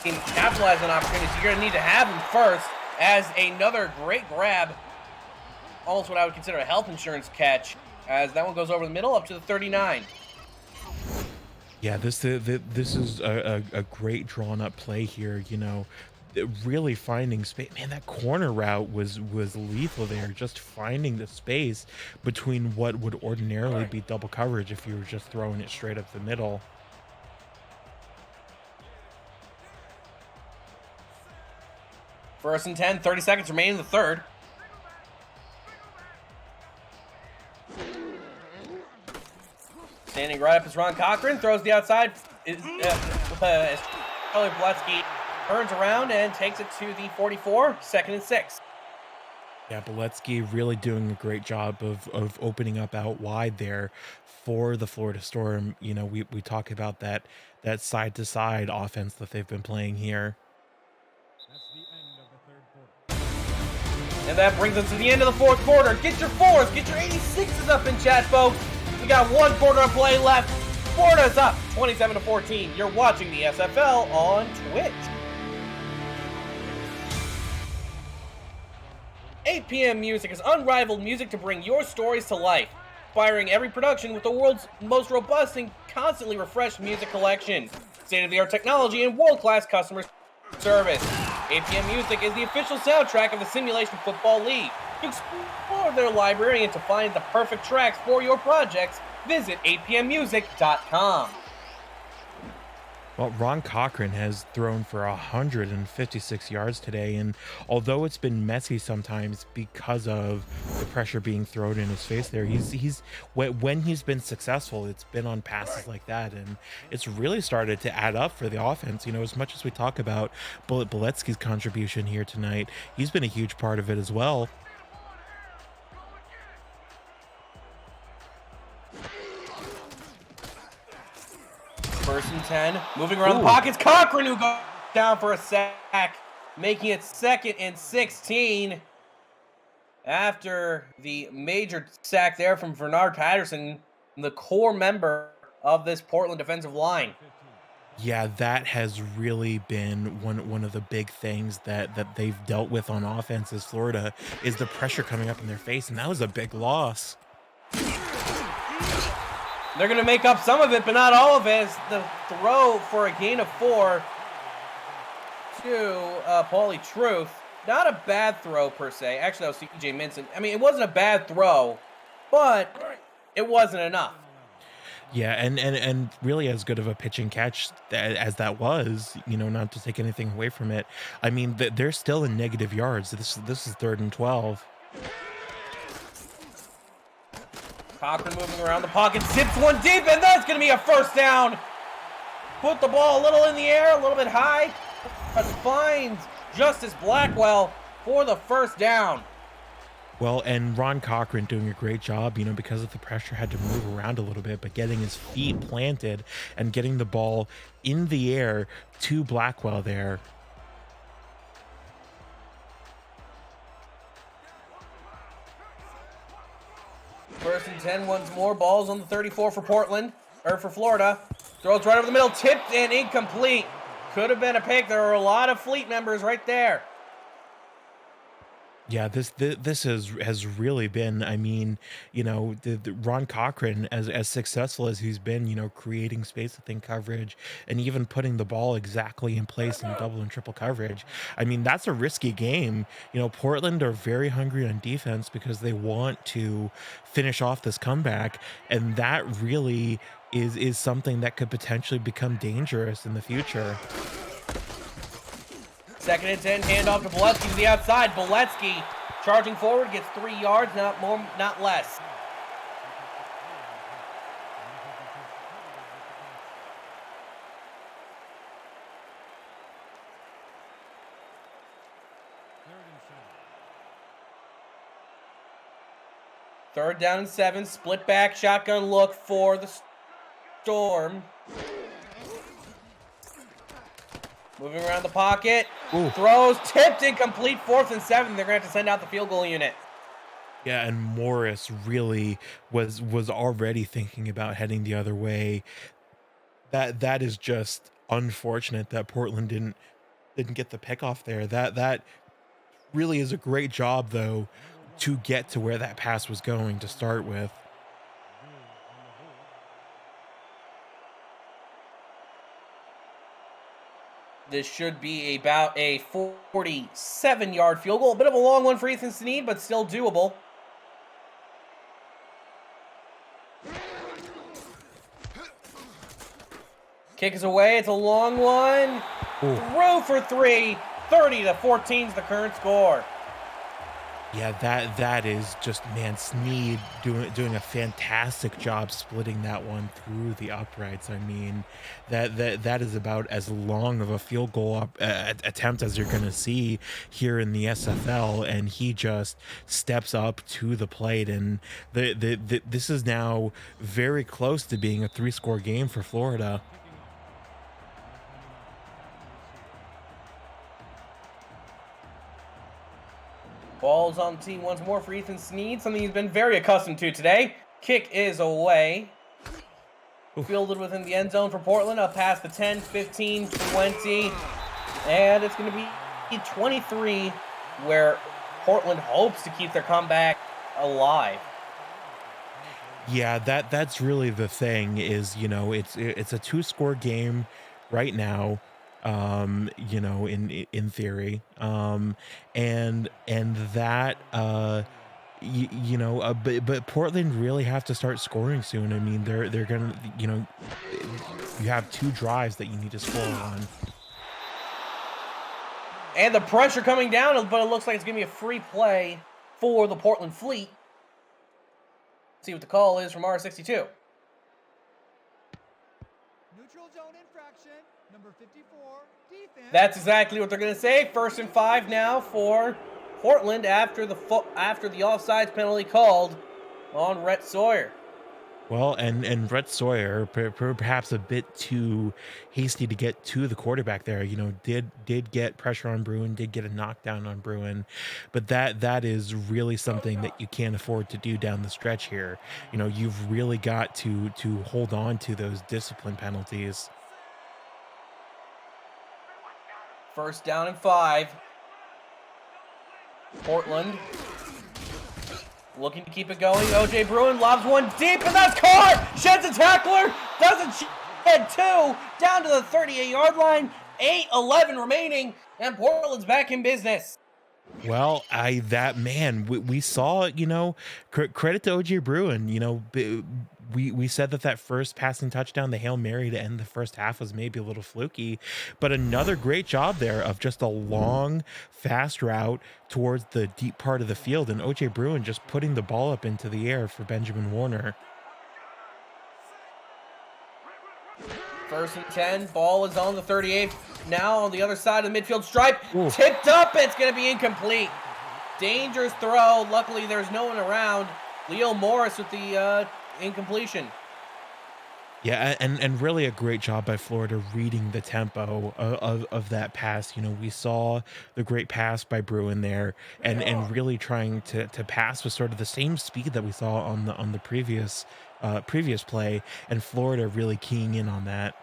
Speaker 1: capitalize on opportunities. You're gonna need to have them first. As another great grab, almost what I would consider a health insurance catch, as that one goes over the middle up to the 39.
Speaker 2: Yeah, this is a great drawn up play here. Really finding space. Man, that corner route was lethal there. Just finding the space between what would ordinarily be double coverage if you were just throwing it straight up the middle.
Speaker 1: First and 10, 30 seconds remaining in the third. Standing right up is Ron Cochran, throws the outside. Charlie Boletsky turns around and takes it to the 44, 2nd and 6.
Speaker 2: Yeah, Beletsky really doing a great job of opening up out wide there for the Florida Storm. We talk about that side to side offense that they've been playing here.
Speaker 1: And that brings us to the end of the fourth quarter. Get your fours, get your 86s up in chat, folks. We got one quarter of play left. Florida's up 27-14. You're watching the SFL on Twitch. 8 p.m. Music is unrivaled music to bring your stories to life, inspiring every production with the world's most robust and constantly refreshed music collection, state-of-the-art technology, and world-class customer service. 8 p.m. Music is the official soundtrack of the Simulation Football League. To explore their library and to find the perfect tracks for your projects, visit 8pmmusic.com.
Speaker 2: Well, Ron Cochran has thrown for 156 yards today, and although it's been messy sometimes because of the pressure being thrown in his face there, when he's been successful, it's been on passes like that, and it's really started to add up for the offense. As much as we talk about Boletsky's contribution here tonight, he's been a huge part of it as well.
Speaker 1: First and 10, moving around the pockets. Cochran who goes down for a sack, making it 2nd and 16. After the major sack there from Bernard Patterson, the core member of this Portland defensive line.
Speaker 2: Yeah, that has really been one of the big things that they've dealt with on offense as Florida is the pressure coming up in their face, and that was a big loss.
Speaker 1: They're going to make up some of it, but not all of it. It's the throw for a gain of 4 to Paulie Truth. Not a bad throw, per se. Actually, that was C.J. Minson. I mean, it wasn't a bad throw, but it wasn't enough.
Speaker 2: Yeah, and really as good of a pitching catch as that was, not to take anything away from it. I mean, they're still in negative yards. This is 3rd and 12.
Speaker 1: Cochran moving around the pocket, zips one deep, and that's going to be a first down. Put the ball a little in the air, a little bit high, but finds Justice Blackwell for the first down.
Speaker 2: Well, and Ron Cochran doing a great job, because of the pressure, had to move around a little bit, but getting his feet planted and getting the ball in the air to Blackwell there.
Speaker 1: First and 10 once more. Balls on the 34 for Portland, or for Florida. Throws right over the middle, tipped and incomplete. Could have been a pick. There were a lot of Fleet members right there.
Speaker 2: Yeah, this has really been. I mean, the Ron Cochran, as successful as he's been, creating space within coverage and even putting the ball exactly in place in double and triple coverage. I mean, that's a risky game. Portland are very hungry on defense because they want to finish off this comeback, and that really is something that could potentially become dangerous in the future.
Speaker 1: 2nd and 10, handoff to Boletsky to the outside. Boletsky charging forward, gets 3 yards, not more, not less. Third down and 7, split back, shotgun look for the Storm. Moving around the pocket.
Speaker 2: Ooh.
Speaker 1: Throws, tipped, incomplete, 4th and 7. They're going to have to send out the field goal unit.
Speaker 2: Yeah, and Morris really was already thinking about heading the other way. That is just unfortunate that Portland didn't get the pick off there. That really is a great job though to get to where that pass was going to start with.
Speaker 1: This should be about a 47-yard field goal. A bit of a long one for Ethan Sneed, but still doable. Kick is away. It's a long one.
Speaker 2: Ooh.
Speaker 1: Throw for 3. 30-14 is the current score.
Speaker 2: Yeah, that is just, man, Sneed doing a fantastic job splitting that one through the uprights. I mean, that is about as long of a field goal attempt as you're going to see here in the SFL, and he just steps up to the plate, and this is now very close to being a 3-score game for Florida.
Speaker 1: Ball's on the team once more for Ethan Sneed, something he's been very accustomed to today. Kick is away. Fielded within the end zone for Portland, up past the 10, 15, 20. And it's going to be 23, where Portland hopes to keep their comeback alive.
Speaker 2: Yeah, that's really the thing is, it's a 2-score game right now, in theory. And that but Portland really have to start scoring soon. I mean, they're gonna, you have 2 drives that you need to score on.
Speaker 1: And the pressure coming down, but it looks like it's going to be a free play for the Portland Fleet. Let's see what the call is from R62.
Speaker 3: Neutral zone infraction, number 54, defense.
Speaker 1: That's exactly what they're going to say. 1st and 5 now for Portland after the offsides penalty called on Rhett Sawyer.
Speaker 2: Well, and Rhett Sawyer, perhaps a bit too hasty to get to the quarterback there. Did get pressure on Bruin, did get a knockdown on Bruin, but that is really something that you can't afford to do down the stretch here. You've really got to hold on to those discipline penalties.
Speaker 1: 1st down and 5. Portland looking to keep it going. OJ Bruin lobs one deep, and that's caught! Sheds a tackler! Doesn't shed 2! Down to the 38-yard line. 8:11 remaining, and Portland's back in business.
Speaker 2: Well, we saw, credit to OJ Bruin. We said that first passing touchdown, the Hail Mary to end the first half, was maybe a little fluky, but another great job there of just a long, fast route towards the deep part of the field, and OJ Bruin just putting the ball up into the air for Benjamin Warner.
Speaker 1: 1st and 10, ball is on the 38. Now on the other side of the midfield stripe.
Speaker 2: Ooh.
Speaker 1: Tipped up, it's going to be incomplete. Dangerous throw. Luckily, there's no one around. Leo Morris with the incompletion.
Speaker 2: Yeah, and really a great job by Florida reading the tempo of that pass. We saw the great pass by Bruin there, and really trying to pass with sort of the same speed that we saw on the previous play, and Florida really keying in on that.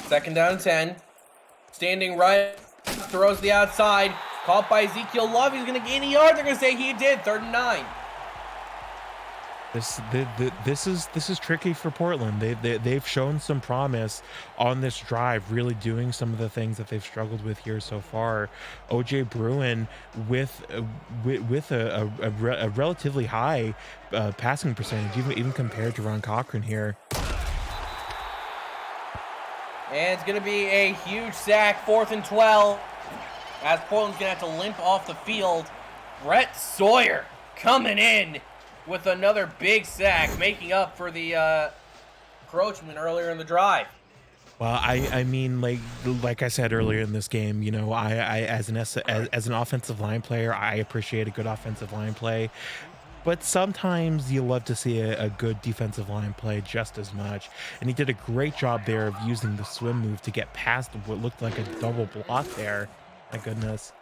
Speaker 1: 2nd down and 10. Standing right, throws the outside. Caught by Ezekiel Love. He's going to gain a yard. They're going to say he did. 3rd and 9.
Speaker 2: This is tricky for Portland. They've shown some promise on this drive, really doing some of the things that they've struggled with here so far. OJ Bruin with a relatively high passing percentage, even compared to Ron Cochran here.
Speaker 1: And it's going to be a huge sack. 4th and 12. As Portland's going to have to limp off the field. Rhett Sawyer coming in with another big sack, making up for the encroachment earlier in the drive.
Speaker 2: Well, I mean, like I said earlier in this game, I as an offensive line player, I appreciate a good offensive line play. but sometimes you love to see a good defensive line play just as much. And he did a great job there of using the swim move to get past what looked like a double block there. My goodness.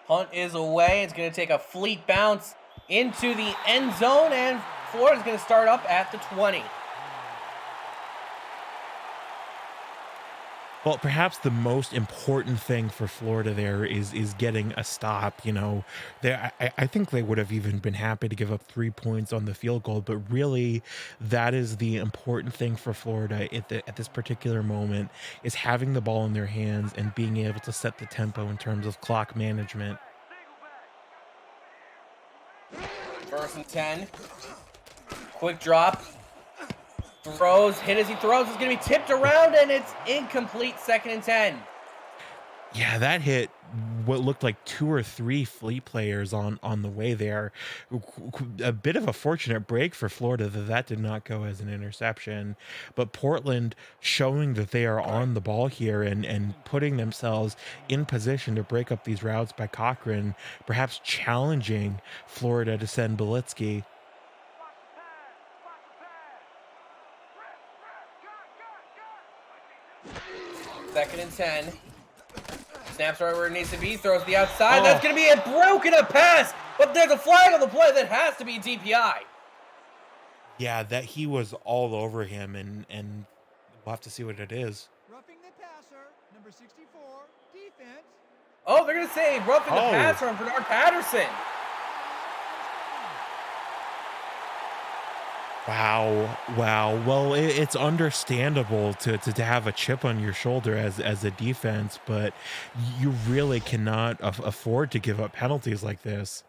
Speaker 1: Punt is away. It's going to take a fleet bounce into the end zone, and Florida's going to start up at the 20.
Speaker 2: Well, perhaps the most important thing for Florida there is getting a stop. You know, I think they would have even been happy to give up 3 points on the field goal, but really, that is the important thing for Florida at this particular moment is having the ball in their hands and being able to set the tempo in terms of clock management.
Speaker 1: 1st and 10. Quick drop. Throws. Hit as he throws. It's going to be tipped around, and it's incomplete. 2nd and 10.
Speaker 2: Yeah, that hit what looked like two or three fleet players on the way there. A bit of a fortunate break for Florida that did not go as an interception, but Portland showing that they are on the ball here and putting themselves in position to break up these routes by Cochran, perhaps challenging Florida to send Belitsky.
Speaker 1: 2nd and 10. Snaps right where it needs to be. Throws the outside.
Speaker 2: Oh.
Speaker 1: That's going to be a broken up pass. But there's a flag on the play that has to be DPI.
Speaker 2: Yeah, that he was all over him, and we'll have to see what it is.
Speaker 3: Roughing the passer, number 64, defense.
Speaker 1: Oh, they're going to say roughing the
Speaker 2: Oh.
Speaker 1: passer on Bernard Patterson.
Speaker 2: Wow, wow. Well, it's understandable to have a chip on your shoulder as a defense, but you really cannot afford to give up penalties like this,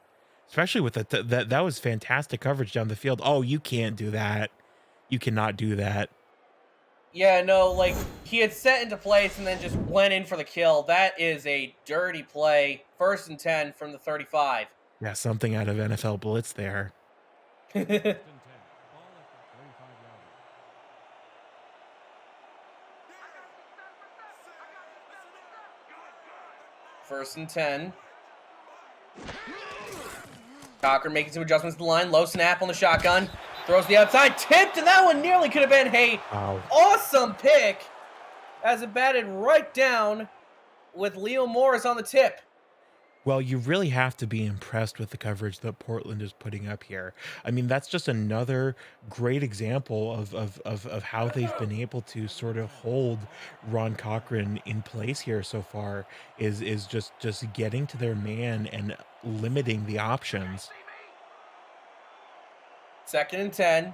Speaker 2: especially with that was fantastic coverage down the field. Oh, you can't do that. You cannot do that.
Speaker 1: Yeah, no, like, he had set into place and then just went in for the kill. That is a dirty play. 1st and 10 from the 35.
Speaker 2: Yeah, something out of NFL Blitz there.
Speaker 1: 1st and 10. Cochran making some adjustments to the line. Low snap on the shotgun. Throws the outside. Tipped, and that one nearly could have been a
Speaker 2: Wow.
Speaker 1: awesome pick as it batted right down with Leo Morris on the tip.
Speaker 2: Well, you really have to be impressed with the coverage that Portland is putting up here. I mean, that's just another great example of how they've been able to sort of hold Ron Cochran in place here so far is just getting to their man and limiting the options.
Speaker 1: 2nd and 10.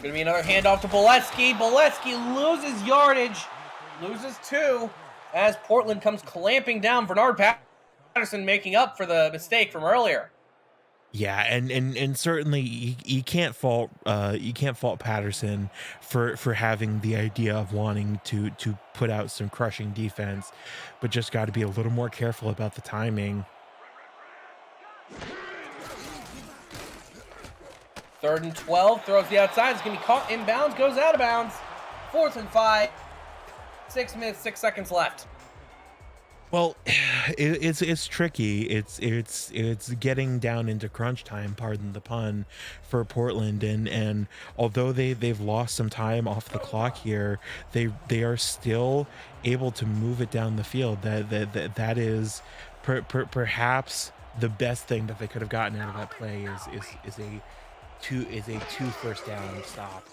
Speaker 1: Gonna be another handoff to Boletsky. Boletsky loses yardage. Loses 2 as Portland comes clamping down. Bernard Patterson making up for the mistake from earlier.
Speaker 2: Yeah, and certainly you can't fault Patterson for having the idea of wanting to put out some crushing defense, but just got to be a little more careful about the timing.
Speaker 1: 3rd and 12. Throws the outside. It's going to be caught inbounds. Goes out of bounds. 4th and 5. 6 minutes, 6 seconds left.
Speaker 2: Well, it's tricky. It's getting down into crunch time, pardon the pun, for Portland, and although they've lost some time off the clock here, they are still able to move it down the field. That is perhaps the best thing that they could have gotten out of that play is a two first down stop.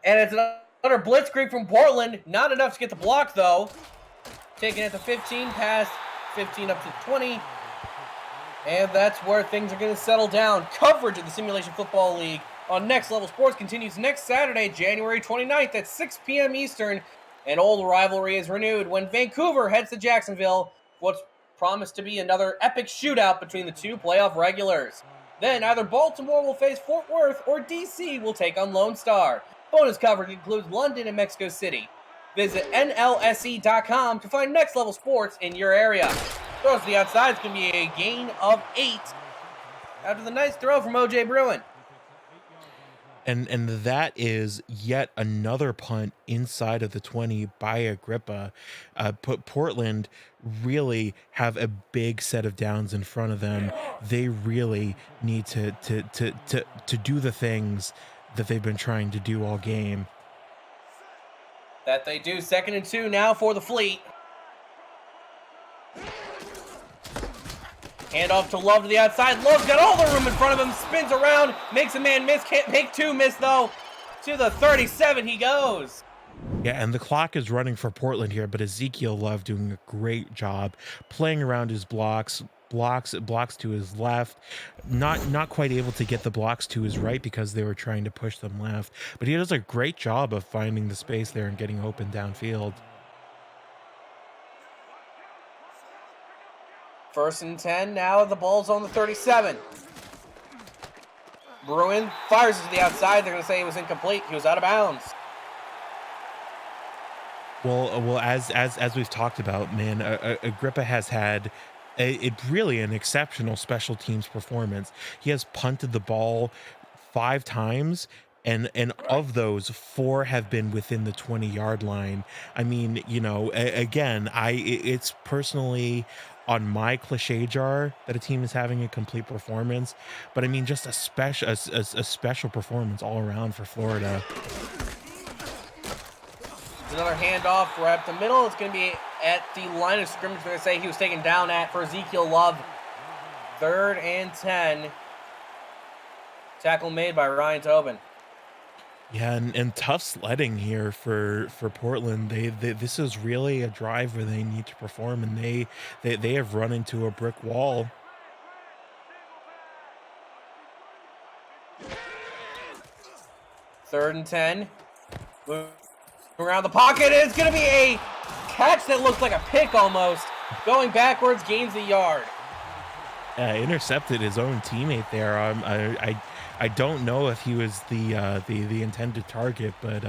Speaker 1: And it's another blitzkrieg from Portland. Not enough to get the block, though. Taking it to 15, past 15 up to 20. And that's where things are going to settle down. Coverage of the Simulation Football League on Next Level Sports continues next Saturday, January 29th at 6 p.m. Eastern. An old rivalry is renewed when Vancouver heads to Jacksonville. What's promised to be another epic shootout between the two playoff regulars. Then either Baltimore will face Fort Worth or DC will take on Lone Star. Bonus coverage includes London and Mexico City. Visit NLSE.com to find Next Level Sports in your area. Throws to the outside. It's going to be a gain of 8 after the nice throw from O.J. Bruin.
Speaker 2: And that is yet another punt inside of the 20 by Agrippa. Portland really have a big set of downs in front of them. They really need to do the things that they've been trying to do all game.
Speaker 1: That they do. 2nd and 2 now for the Fleet. Hand off to Love to the outside. Love's got all the room in front of him. Spins around. Makes a man miss. Can't make two miss, though. To the 37 he goes.
Speaker 2: Yeah, and the clock is running for Portland here, but Ezekiel Love doing a great job playing around his blocks to his left, not quite able to get the blocks to his right because they were trying to push them left, but he does a great job of finding the space there and getting open downfield.
Speaker 1: 1st and 10. Now the ball's on the 37. Bruin fires it to the outside. They're going to say it was incomplete. He was out of bounds.
Speaker 2: Well, as we've talked about, man, Agrippa has had really an exceptional special teams performance. He has punted the ball 5 times, and of those, 4 have been within the 20-yard line. I mean, again, it's personally on my cliche jar that a team is having a complete performance, but I mean, just a special performance all around for Florida.
Speaker 1: Another handoff right up the middle. It's going to be at the line of scrimmage. They're going to say he was taken down at for Ezekiel Love. 3rd and 10. Tackle made by Ryan Tobin.
Speaker 2: Yeah, and tough sledding here for Portland. This is really a drive where they need to perform, and they have run into a brick wall.
Speaker 1: Third and 10. Around the pocket, it's going to be a catch that looks like a pick almost. Going backwards, gains a yard.
Speaker 2: Intercepted his own teammate there. I don't know if he was the intended target, but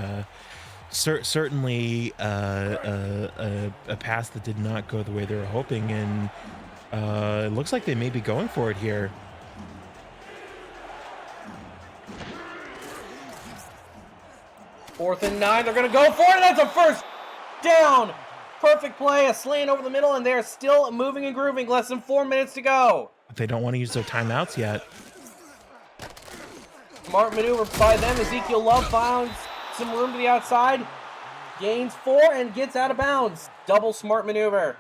Speaker 2: certainly a pass that did not go the way they were hoping, and it looks like they may be going for it here.
Speaker 1: Fourth and 9, they're going to go for it. That's a first down. Perfect play, a slant over the middle, and they're still moving and grooving. Less than 4 minutes to go.
Speaker 2: They don't want to use their timeouts yet.
Speaker 1: Smart maneuver by them. Ezekiel Love finds some room to the outside. Gains 4 and gets out of bounds. Double smart maneuver.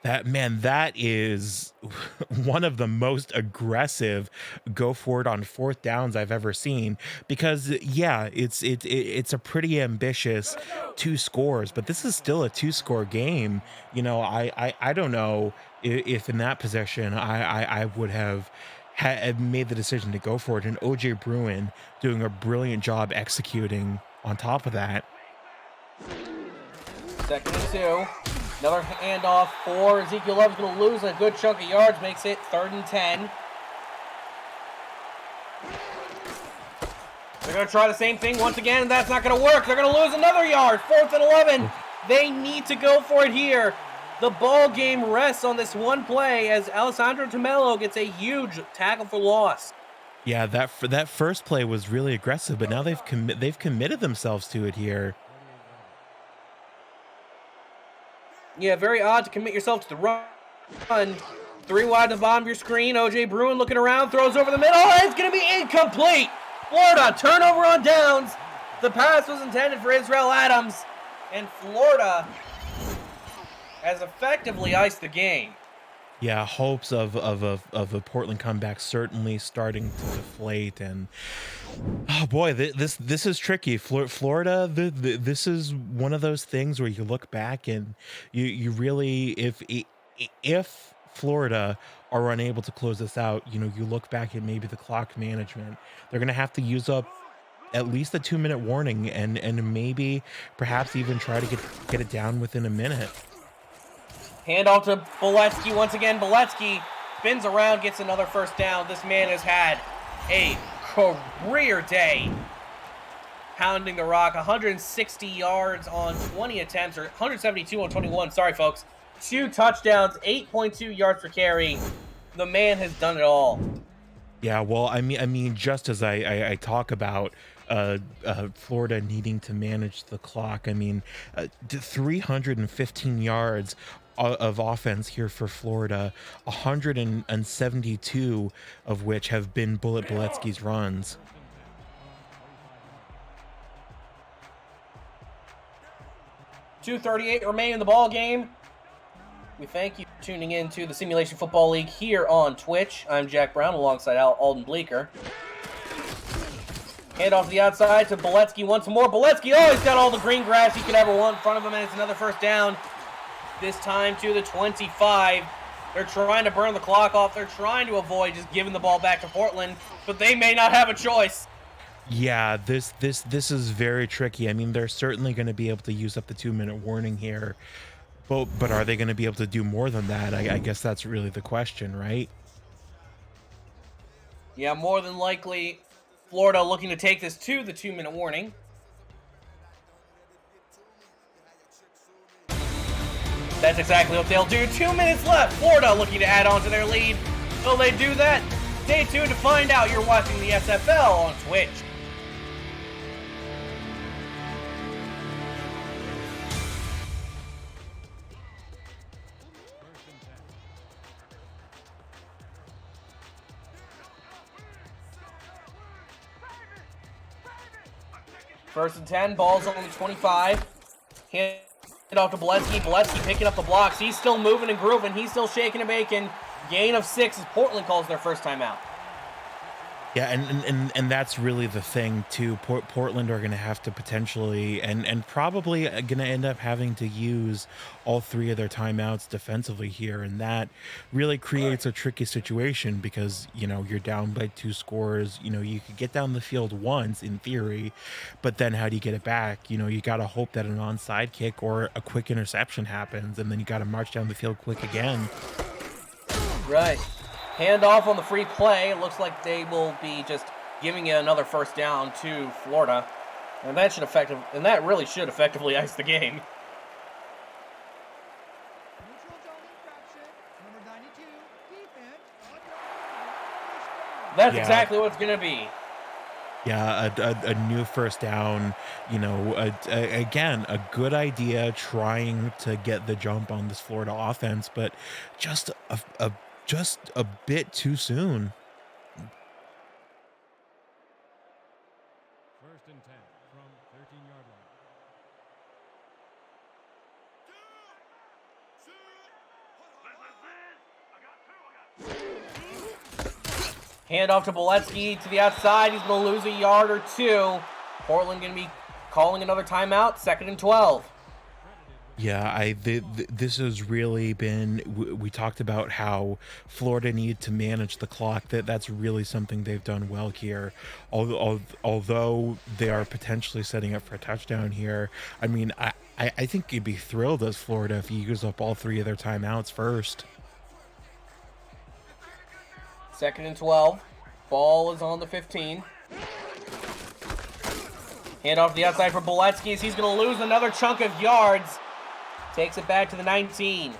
Speaker 2: That is one of the most aggressive go for it on 4th downs I've ever seen, because yeah, it's a pretty ambitious 2 scores, but this is still a 2-score game. I don't know if in that possession I would have made the decision to go for it, and OJ Bruin doing a brilliant job executing on top of that.
Speaker 1: 2nd and 2. Another handoff for Ezekiel Love. Is going to lose a good chunk of yards. Makes it 3rd and 10. They're going to try the same thing once again, and that's not going to work. They're going to lose another yard. 4th and 11. They need to go for it here. The ball game rests on this one play as Alessandro Tomello gets a huge tackle for loss.
Speaker 2: Yeah, that first play was really aggressive, but now they've committed themselves to it here.
Speaker 1: Yeah, very odd to commit yourself to the run. 3 wide to the bottom of your screen. OJ Bruin looking around, throws over the middle. It's going to be incomplete. Florida, turnover on downs. The pass was intended for Israel Adams, and Florida has effectively iced the game.
Speaker 2: Yeah, hopes of a Portland comeback certainly starting to deflate, and oh boy, this is tricky. Florida, this is one of those things where you look back and you really, if Florida are unable to close this out, you look back at maybe the clock management. They're going to have to use up at least a 2-minute warning, and maybe perhaps even try to get it down within a minute.
Speaker 1: Handoff to Boletsky once again. Boletsky spins around, gets another first down. This man has had a career day pounding the rock. 160 yards on 20 attempts, or 172 on 21. Sorry, folks. 2 touchdowns, 8.2 yards per carry. The man has done it all.
Speaker 2: Yeah, well, I mean, just as I talk about Florida needing to manage the clock, I mean, 315 yards of offense here for Florida, 172 of which have been Bullet Boletsky's runs.
Speaker 1: 2:38 remain in the ball game. We thank you for tuning in to the Simulation Football League here on Twitch. I'm Jack Brown alongside Alden Bleeker. Hand off to the outside to Boletsky once more. Boletsky, oh, he's got all the green grass he could ever want in front of him, and it's another first down. This time to the 25. They're trying to burn the clock off. They're trying to avoid just giving the ball back to Portland, but they may not have a choice.
Speaker 2: Yeah, this is very tricky. I mean, they're certainly going to be able to use up the 2-minute warning here, but are they going to be able to do more than that? I guess that's really the question, right?
Speaker 1: Yeah, more than likely, Florida looking to take this to the 2-minute warning. That's exactly what they'll do. 2 minutes left. Florida looking to add on to their lead. Will they do that? Stay tuned to find out. You're watching the SFL on Twitch. First and 10, ball's on the 25. Hand it off to Boletsky. Boletsky picking up the blocks. He's still moving and grooving. He's still shaking and baking. Gain of 6 as Portland calls their first timeout.
Speaker 2: Yeah, and that's really the thing too. Portland are going to have to potentially and probably going to end up having to use all 3 of their timeouts defensively here, and that really creates a tricky situation because you're down by 2 scores. You could get down the field once in theory, but then how do you get it back? You got to hope that an onside kick or a quick interception happens, and then you got to march down the field quick again.
Speaker 1: Right. Handoff on the free play. It looks like they will be just giving it another first down to Florida. And that really should effectively ice the game.
Speaker 3: Neutral zone infraction. Number 92, defense.
Speaker 1: That's
Speaker 2: Yeah.
Speaker 1: exactly what it's going to be.
Speaker 2: Yeah, a new first down, again, a good idea trying to get the jump on this Florida offense, but just a bit too soon.
Speaker 3: First and 10 from 13-yard line.
Speaker 1: Handoff to Boletsky to the outside. He's going to lose a yard or 2. Portland going to be calling another timeout. 2nd and 12.
Speaker 2: Yeah, this has really been. We talked about how Florida needed to manage the clock. That's really something they've done well here. Although they are potentially setting up for a touchdown here. I mean, I think you'd be thrilled as Florida if you use up all 3 of their timeouts first.
Speaker 1: 2nd and 12. Ball is on the 15. Handoff to the outside for Boletsky as he's going to lose another chunk of yards. Takes it back to the 19.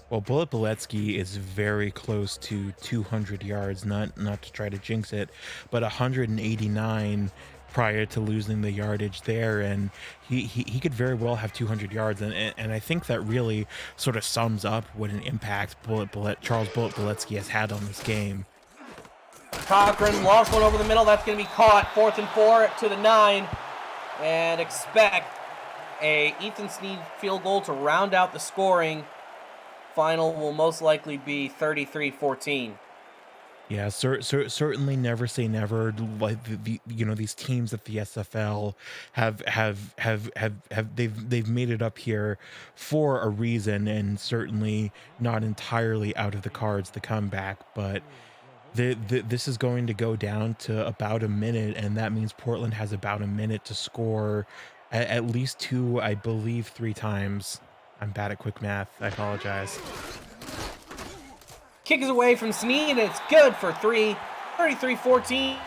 Speaker 2: Well, Bullet Boletsky is very close to 200 yards, not to try to jinx it, but 189 prior to losing the yardage there, and he could very well have 200 yards, and I think that really sort of sums up what an impact Charles Bullet Boletsky has had on this game.
Speaker 1: Cochran lost one over the middle. That's going to be caught. 4th and 4 to the 9. And expect a Ethan Sneed field goal to round out the scoring. Final will most likely be 33-14.
Speaker 2: Yeah, certainly never say never. Like these teams at the SFL they've made it up here for a reason, and certainly not entirely out of the cards the comeback, but this is going to go down to about a minute, and that means Portland has about a minute to score at least 2, I believe 3 times. I'm bad at quick math. I apologize.
Speaker 1: Kick is away from Sneed, and it's good for 3. 33-14.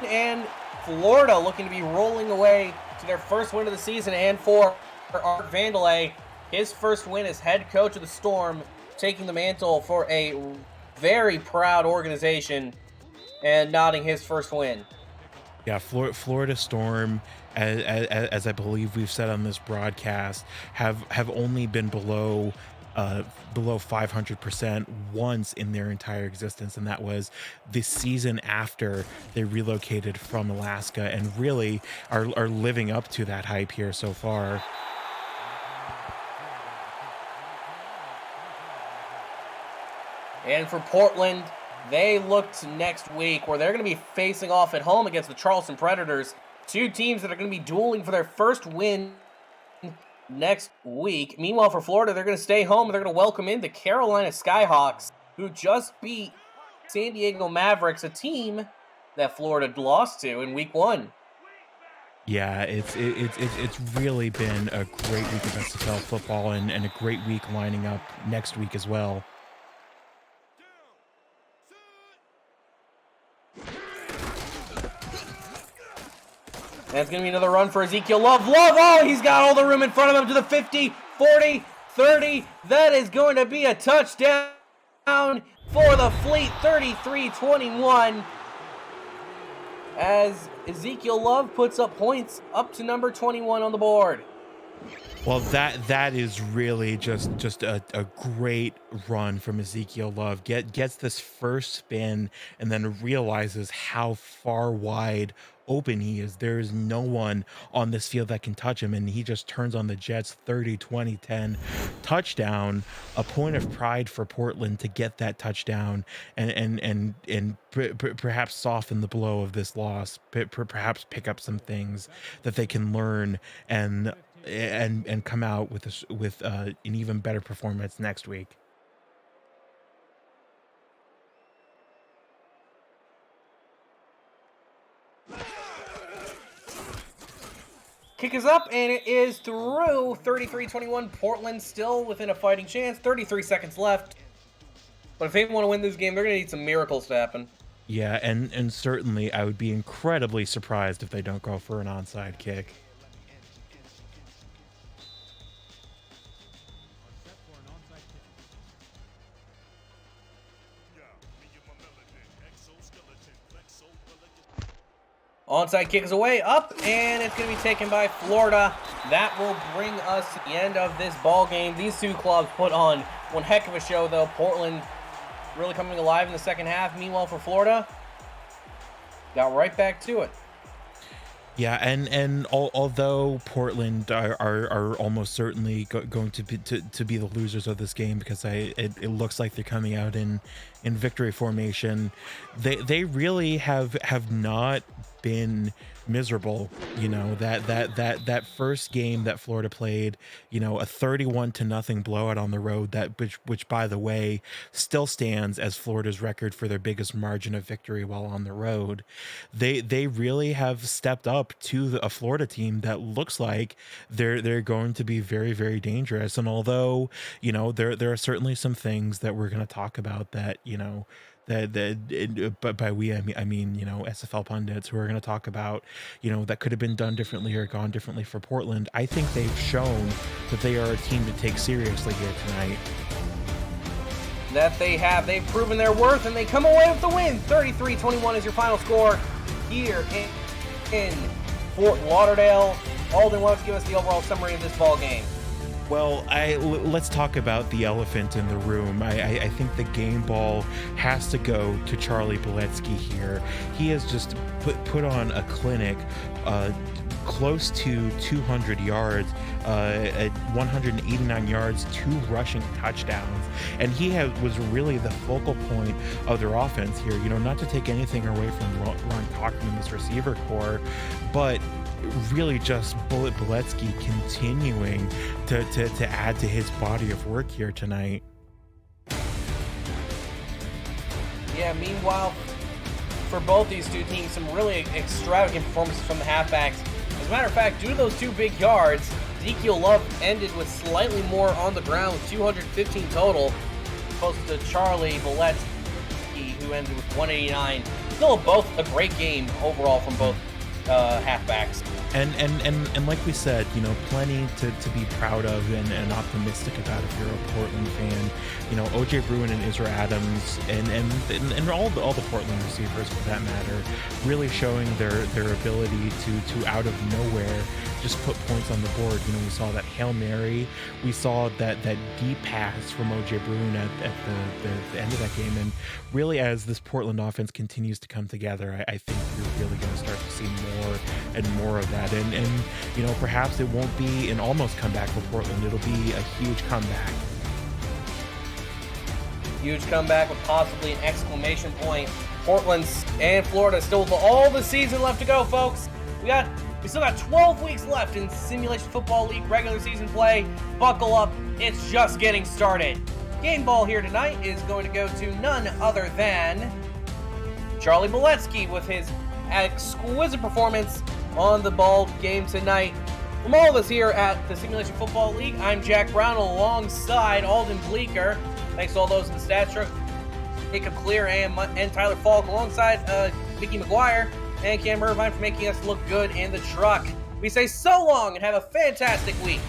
Speaker 1: And Florida looking to be rolling away to their first win of the season and for Art Vandelay, his first win as head coach of the Storm, taking the mantle for a very proud organization and nodding his first win.
Speaker 2: Yeah, Florida Storm, as I believe we've said on this broadcast, have only been below 500% once in their entire existence, and that was the season after they relocated from Alaska, and really are living up to that hype here so far.
Speaker 1: And for Portland, they look to next week where they're going to be facing off at home against the Charleston Predators, two teams that are going to be dueling for their first win next week. Meanwhile, for Florida, they're going to stay home and they're going to welcome in the Carolina Skyhawks, who just beat San Diego Mavericks, a team that Florida lost to in week 1.
Speaker 2: Yeah, it's really been a great week of SFL football, and a great week lining up next week as well.
Speaker 1: That's going to be another run for Ezekiel Love. Love, oh, he's got all the room in front of him to the 50, 40, 30. That is going to be a touchdown for the Fleet, 33-21. As Ezekiel Love puts up points up to number 21 on the board.
Speaker 2: Well, that is really just a great run from Ezekiel Love. Gets this first spin and then realizes how far wide open he is. There is no one on this field that can touch him, and he just turns on the Jets. 30-20-10 touchdown, a point of pride for Portland to get that touchdown and perhaps soften the blow of this loss, perhaps pick up some things that they can learn and come out with an even better performance next week.
Speaker 1: Kick is up, and it is through. 33-21. Portland still within a fighting chance. 33 seconds left. But if they want to win this game, they're going to need some miracles to happen.
Speaker 2: Yeah, and certainly I would be incredibly surprised if they don't go for an onside kick.
Speaker 1: Onside kick is away, up, and it's going to be taken by Florida. That will bring us to the end of this ball game. These two clubs put on one heck of a show, though. Portland really coming alive in the second half. Meanwhile, for Florida, got right back to it.
Speaker 2: Yeah, and although Portland are almost certainly going to be the losers of this game, because it looks like they're coming out in victory formation, they really have not been miserable. You know, that first game that Florida played, you know, a 31-0 blowout on the road, that which by the way still stands as Florida's record for their biggest margin of victory while on the road. They really have stepped up to a Florida team that looks like they're going to be very, very dangerous. And although, you know, there are certainly some things that we're going to talk about that, you know, but by we I mean you know, SFL pundits who are going to talk about, you know, that could have been done differently or gone differently for Portland. I think they've shown that they are a team to take seriously here tonight.
Speaker 1: That they have. They've proven their worth, and they come away with the win. 33-21 is your final score here in Fort Lauderdale. Alden, why don't you give us the overall summary of this ball game?
Speaker 2: Well, let's talk about the elephant in the room. I think the game ball has to go to Charlie Boletsky here. He has just put on a clinic, close to 200 yards, at 189 yards, 2 rushing touchdowns, and he was really the focal point of their offense here. You know, not to take anything away from Ron Cochran's receiver core, but really just Boletsky continuing to add to his body of work here tonight.
Speaker 1: Yeah, meanwhile, for both these two teams, some really extravagant performances from the halfbacks. As a matter of fact, due to those 2 big yards, Ezekiel Love ended with slightly more on the ground with 215 total, opposed to Charlie Boletsky, who ended with 189. Still both a great game overall from both halfbacks.
Speaker 2: And like we said, you know, plenty to be proud of and optimistic about if you're a Portland fan. You know, OJ Bruin and Israel Adams and all the Portland receivers for that matter, really showing their ability to out of nowhere just put points on the board. You know, we saw that Hail Mary, we saw that deep pass from OJ Bruin at the end of that game, and really as this Portland offense continues to come together, I think you're really going to start to see more and more of that. And you know, perhaps it won't be an almost comeback for Portland. It'll be a huge comeback.
Speaker 1: Huge comeback with possibly an exclamation point. Portland and Florida still with all the season left to go, folks. We still got 12 weeks left in Simulation Football League regular season play. Buckle up, it's just getting started. Game ball here tonight is going to go to none other than Charlie Boletsky with his exquisite performance on the ball game tonight. From all of us here at the Simulation Football League, I'm Jack Brown alongside Alden Bleeker. Thanks to all those in the stats truck, Jacob Clear and Tyler Falk, alongside Mickey McGuire and Cam Irvine for making us look good in the truck. We say so long and have a fantastic week.